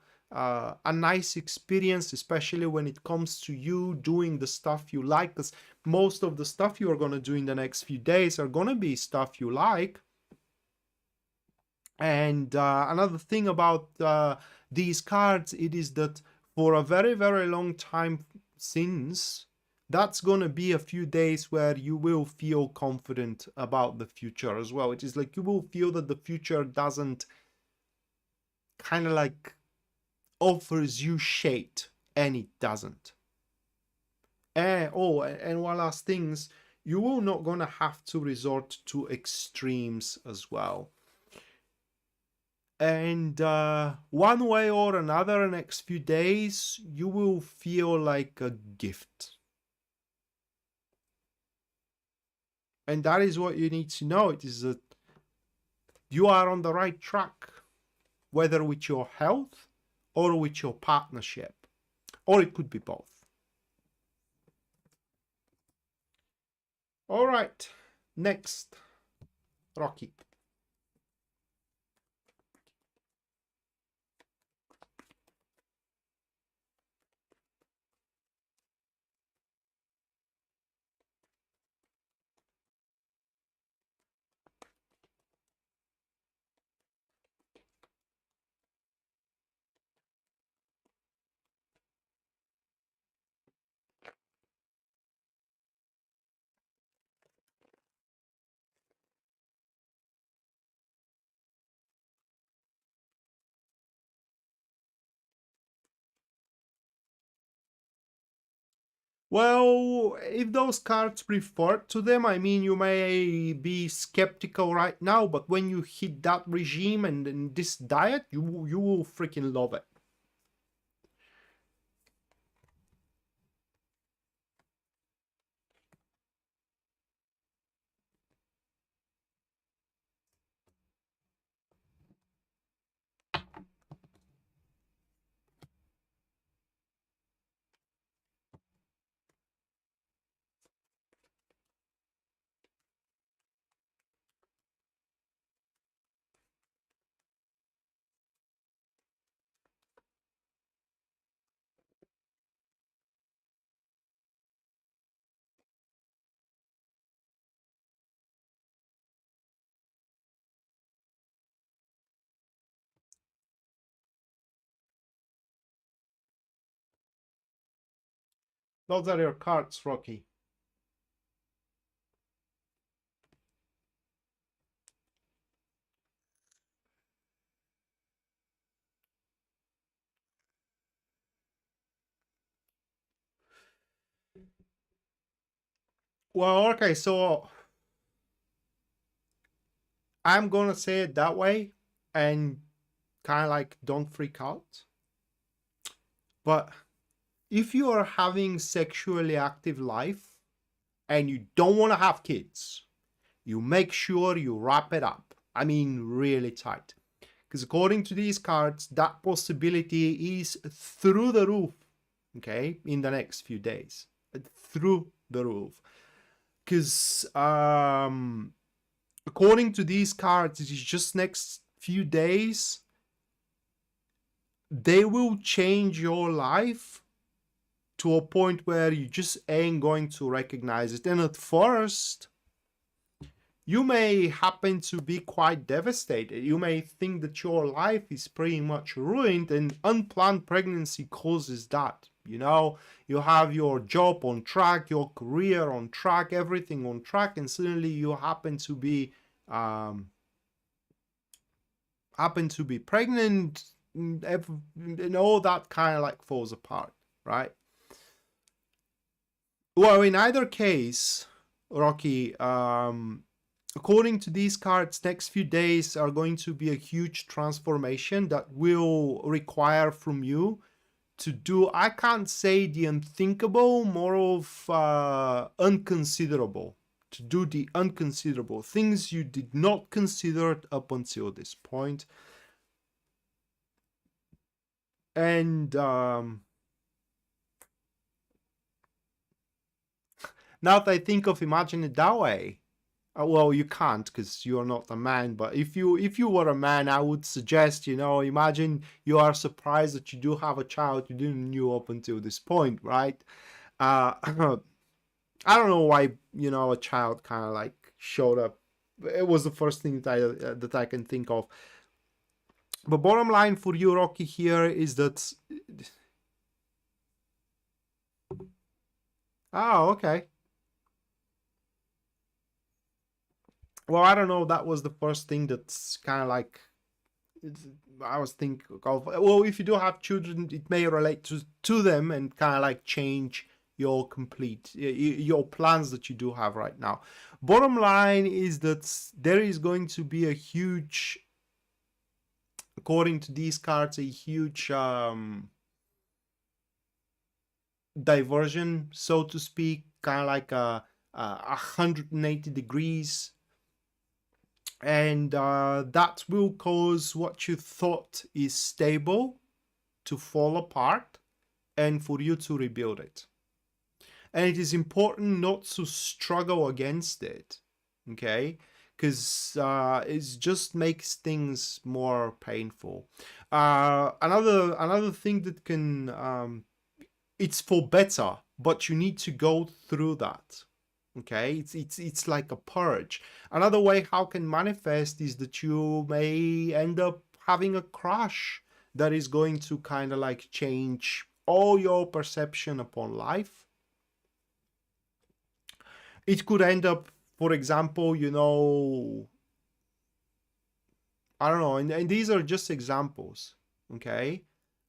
nice experience, especially when it comes to you doing the stuff you like, because most of the stuff you are going to do in the next few days are going to be stuff you like. And another thing about these cards, it is that for a very, very long time since, that's going to be a few days where you will feel confident about the future as well. It is like you will feel that the future doesn't kind of like offers you shade, and it doesn't. And one last things, you will not going to have to resort to extremes as well. And one way or another, next few days, you will feel like a gift. And that is what you need to know. It is that you are on the right track, whether with your health or with your partnership, or it could be both. All right, next, Rocky. Well, if those cards refer to them, I mean, you may be skeptical right now, but when you hit that regime and this diet, you will freaking love it. Those are your cards, Rocky. Well, okay, so I'm gonna say it that way and kind of like don't freak out. But if you are having sexually active life and you don't want to have kids, you make sure you wrap it up. I mean, really tight. Because according to these cards, that possibility is through the roof, okay, in the next few days. Through the roof. Because according to these cards, it is just next few days, they will change your life to a point where you just ain't going to recognize it. And at first, you may happen to be quite devastated. You may think that your life is pretty much ruined, and unplanned pregnancy causes that. You know, you have your job on track, your career on track, everything on track, and suddenly you happen to be pregnant, and all that kind of like falls apart, right? Well, in either case, Rocky, according to these cards, next few days are going to be a huge transformation that will require from you to do, I can't say the unthinkable, more of unconsiderable. To do the unconsiderable things you did not consider up until this point. And now that I think of, imagine it that way. Well, you can't because you're not a man. But if you were a man, I would suggest, you know, imagine you are surprised that you do have a child you didn't knew up until this point, right? I don't know why, you know, a child kind of like showed up. It was the first thing that I can think of. But bottom line for you, Rocky, here is that. Oh, okay. Well, I don't know. That was the first thing that's kind of like I was thinking of. Well, if you do have children, it may relate to them and kind of like change your your plans that you do have right now. Bottom line is that there is going to be a huge according to these cards, a huge diversion, so to speak, kind of like a 180 degrees, and that will cause what you thought is stable to fall apart and for you to rebuild it. And it is important not to struggle against it, okay? Because it just makes things more painful. Another thing that can it's for better, but you need to go through that. Okay, it's like a purge. Another way how can manifest is that you may end up having a crush that is going to kind of like change all your perception upon life. It could end up, for example, you know, I don't know, and these are just examples, okay?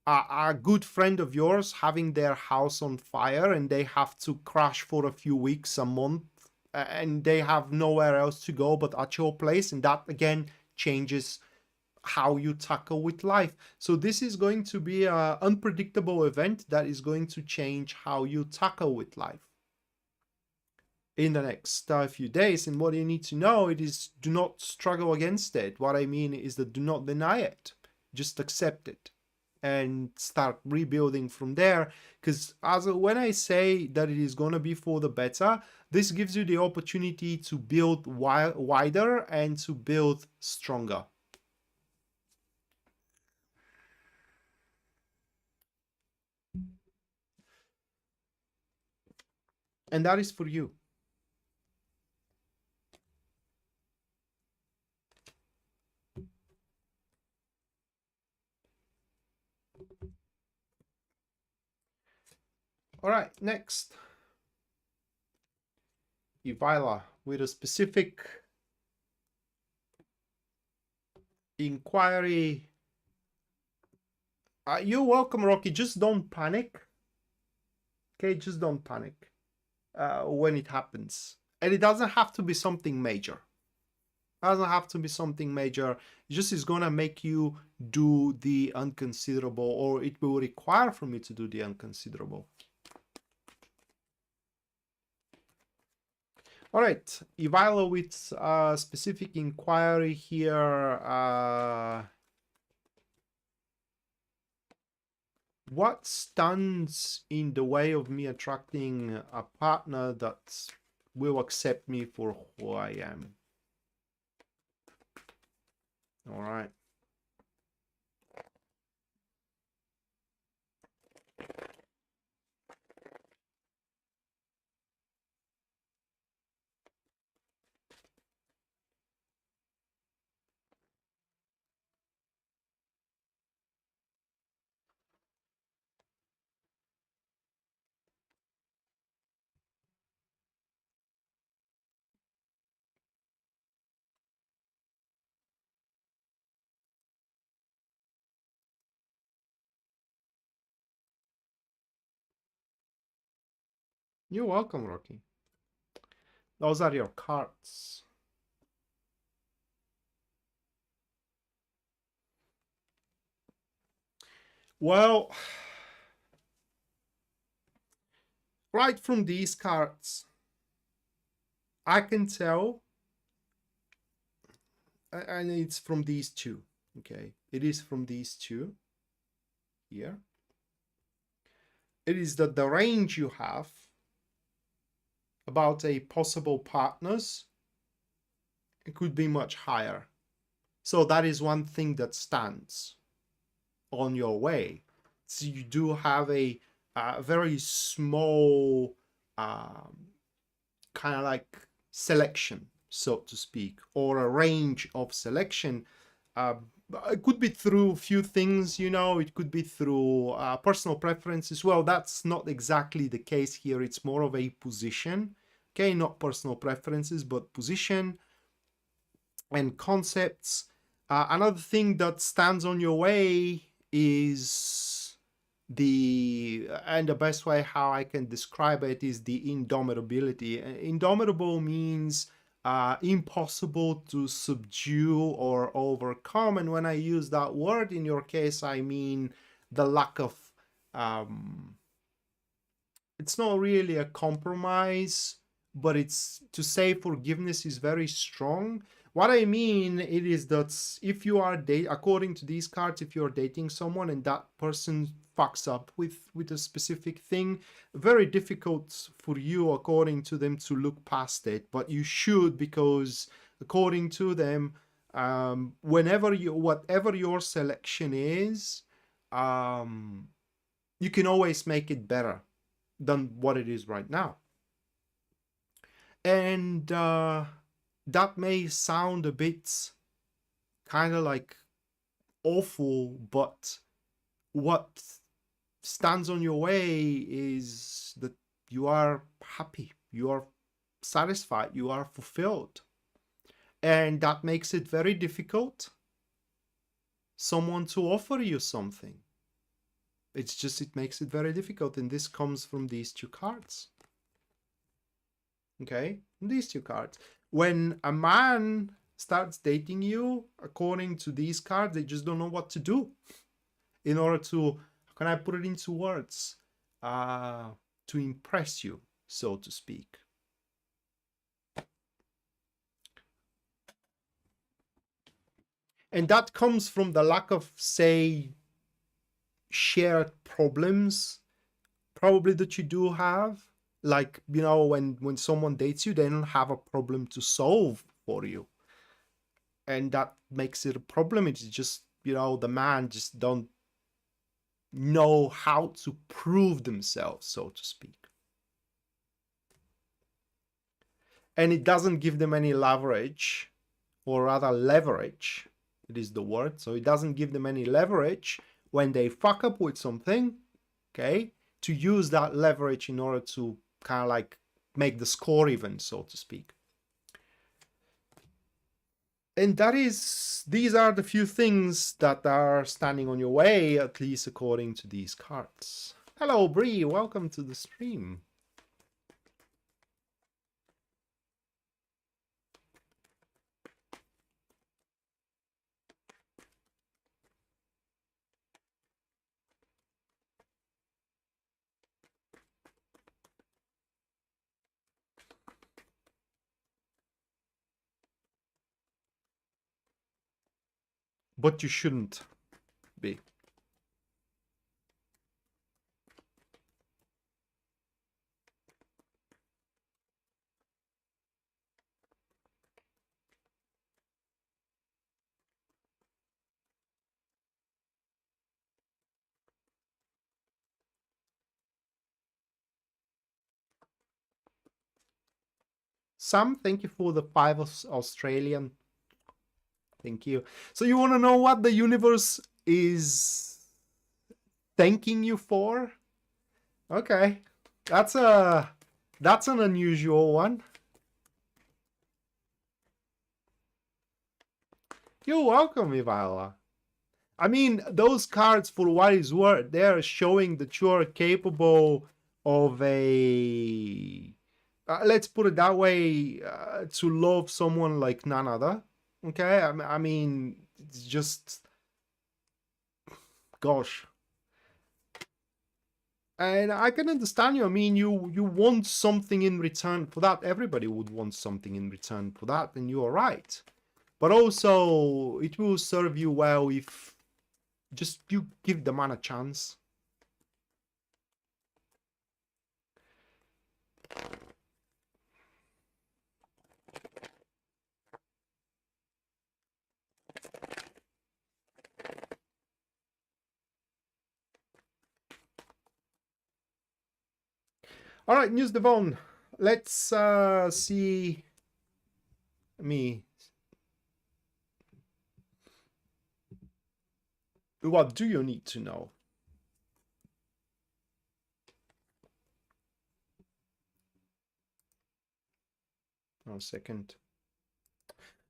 A good friend of yours having their house on fire and they have to crash for a few weeks, a month, and they have nowhere else to go but at your place, and that again changes how you tackle with life. So this is going to be an unpredictable event that is going to change how you tackle with life in the next few days. And what you need to know it is, do not struggle against it. What I mean is that do not deny it, just accept it and start rebuilding from there. Because when I say that it is going to be for the better, this gives you the opportunity to build wider and to build stronger. And that is for you. All right, next. Ivila with a specific inquiry. You're welcome, Rocky. Just don't panic. Okay, just don't panic when it happens. And it doesn't have to be something major. It doesn't have to be something major. It just is gonna make you do the unconsiderable, or it will require from you to do the unconsiderable. All right, Ivilo with a specific inquiry here. What stands in the way of me attracting a partner that will accept me for who I am? All right. You're welcome, Rocky. Those are your cards. Well, right from these cards, I can tell, and it's from these two, okay? It is from these two here. It is that the range you have about a possible partners, it could be much higher. So that is one thing that stands on your way. So you do have a very small kind of like selection, so to speak, or a range of selection. It could be through a few things, you know, it could be through personal preferences. Well, that's not exactly the case here. It's more of a position, okay, not personal preferences, but position and concepts. Another thing that stands on your way is and the best way how I can describe it is the indomitability. Indomitable means impossible to subdue or overcome. And when I use that word in your case, I mean the lack of, it's not really a compromise, but it's to say forgiveness is very strong. What I mean it is that if you are according to these cards, if you're dating someone and that person fucks up with a specific thing, very difficult for you according to them to look past it, but you should, because according to them, whatever your selection is, you can always make it better than what it is right now. And that may sound a bit kind of like awful, but what stands on your way is that you are happy, you are satisfied, you are fulfilled. And that makes it very difficult someone to offer you something. It's just, it makes it very difficult. And this comes from these two cards. Okay, these two cards. When a man starts dating you, according to these cards, they just don't know what to do in order to, how can I put it into words, to impress you, so to speak. And that comes from the lack of, say, shared problems probably that you do have. Like, you know, when someone dates you, they don't have a problem to solve for you, and that makes it a problem. It's just, you know, the man just don't know how to prove themselves, so to speak, and it doesn't give them any leverage, or rather leverage, it is the word. So it doesn't give them any leverage when they fuck up with something, okay, to use that leverage in order to kind of like make the score even, so to speak. And that is, these are the few things that are standing on your way, at least according to these cards. Hello, Bree, welcome to the stream. But you shouldn't be. Sam, thank you for the 5 Australian. Thank you. So you want to know what the universe is thanking you for? Okay, that's an unusual one. You're welcome, Ivala. I mean, those cards, for what is worth, they're showing that you're capable of a, let's put it that way, to love someone like none other. Okay, I mean, it's just, gosh. And I can understand you. I mean, you want something in return for that. Everybody would want something in return for that, and you are right. But also, it will serve you well if just you give the man a chance. All right, News Devon. Let's see. What do you need to know? One second.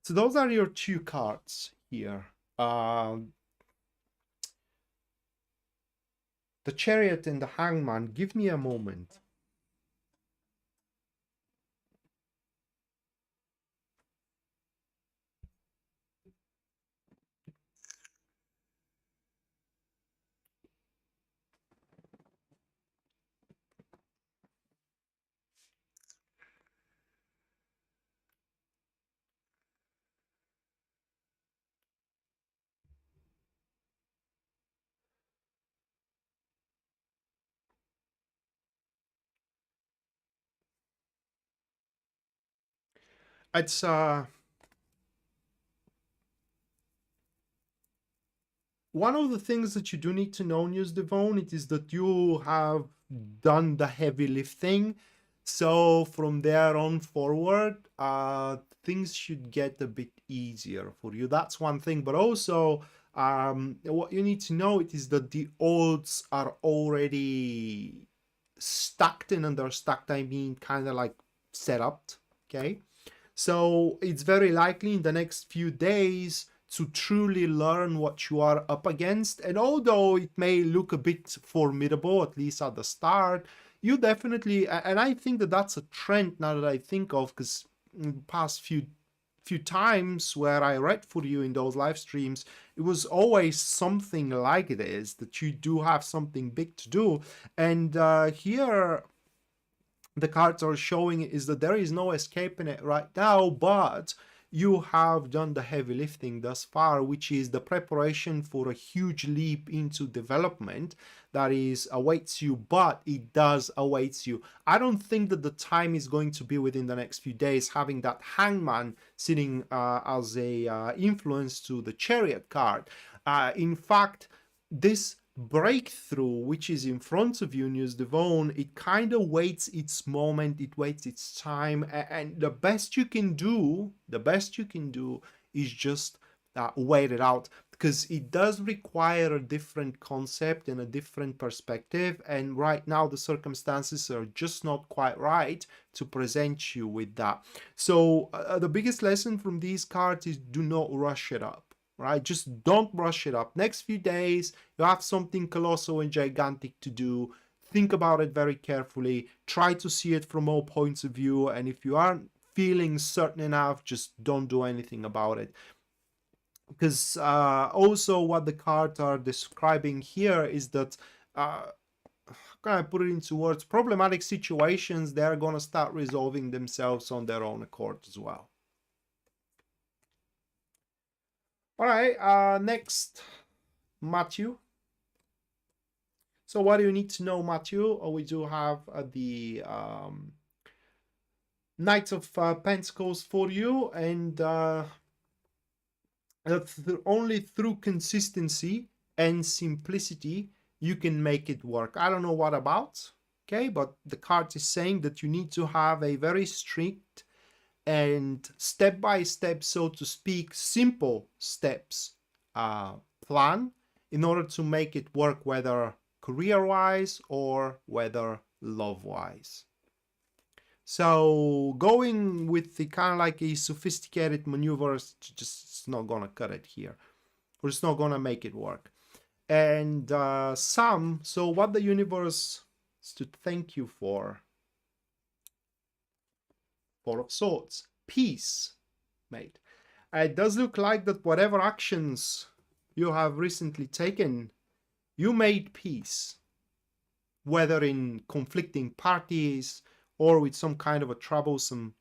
So those are your two cards here. The Chariot and the Hangman. Give me a moment. it's one of the things that you do need to know, News Devon, it is that you have done the heavy lifting. So from there on forward, things should get a bit easier for you. That's one thing. But also, what you need to know it is that the odds are already stacked, and under stacked I mean kind of like set up. Okay, so it's very likely in the next few days to truly learn what you are up against. And although it may look a bit formidable, at least at the start, you definitely, and I think that that's a trend now that I think of, because in the past few times where I read for you in those live streams, it was always something like this, that you do have something big to do. And here the cards are showing is that there is no escaping it right now, but you have done the heavy lifting thus far, which is the preparation for a huge leap into development that is awaits you, but it does awaits you. I don't think that the time is going to be within the next few days, having that hangman sitting as a influence to the chariot card. In fact, this breakthrough which is in front of you, News Devon, it kind of waits its moment, it waits its time, and the best you can do is just wait it out, because it does require a different concept and a different perspective, and right now the circumstances are just not quite right to present you with that. So the biggest lesson from these cards is do not rush it up. Right, just don't rush it up. Next few days, you have something colossal and gigantic to do. Think about it very carefully. Try to see it from all points of view. And if you aren't feeling certain enough, just don't do anything about it. Because also what the cards are describing here is that, how can I put it into words? Problematic situations, they're going to start resolving themselves on their own accord as well. All right, next, Matthew. So what do you need to know, Matthew? We do have the Knight of Pentacles for you, and only through consistency and simplicity you can make it work. I don't know what about, okay, but the card is saying that you need to have a very strict and step-by-step, so to speak, simple steps plan in order to make it work, whether career-wise or whether love-wise. So going with the kind of like a sophisticated maneuvers, just it's not gonna cut it here, or it's not gonna make it work. And so what the universe is to thank you for. Four of Swords, peace, mate. It does look like that whatever actions you have recently taken, you made peace, whether in conflicting parties or with some kind of a troublesome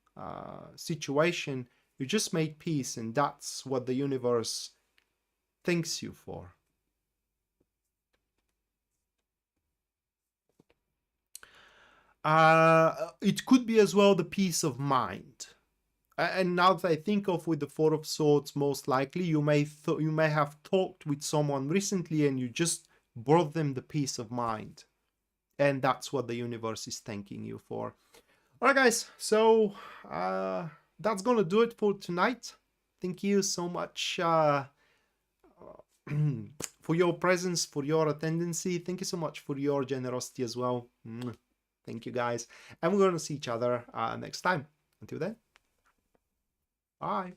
situation. You just made peace, and that's what the universe thanks you for. It could be as well the peace of mind. And now that I think of with the Four of Swords, most likely you may have talked with someone recently and you just brought them the peace of mind. And that's what the universe is thanking you for. All right, guys. So that's going to do it for tonight. Thank you so much for your presence, for your attendance. Thank you so much for your generosity as well. Thank you, guys. And we're going to see each other next time. Until then, bye.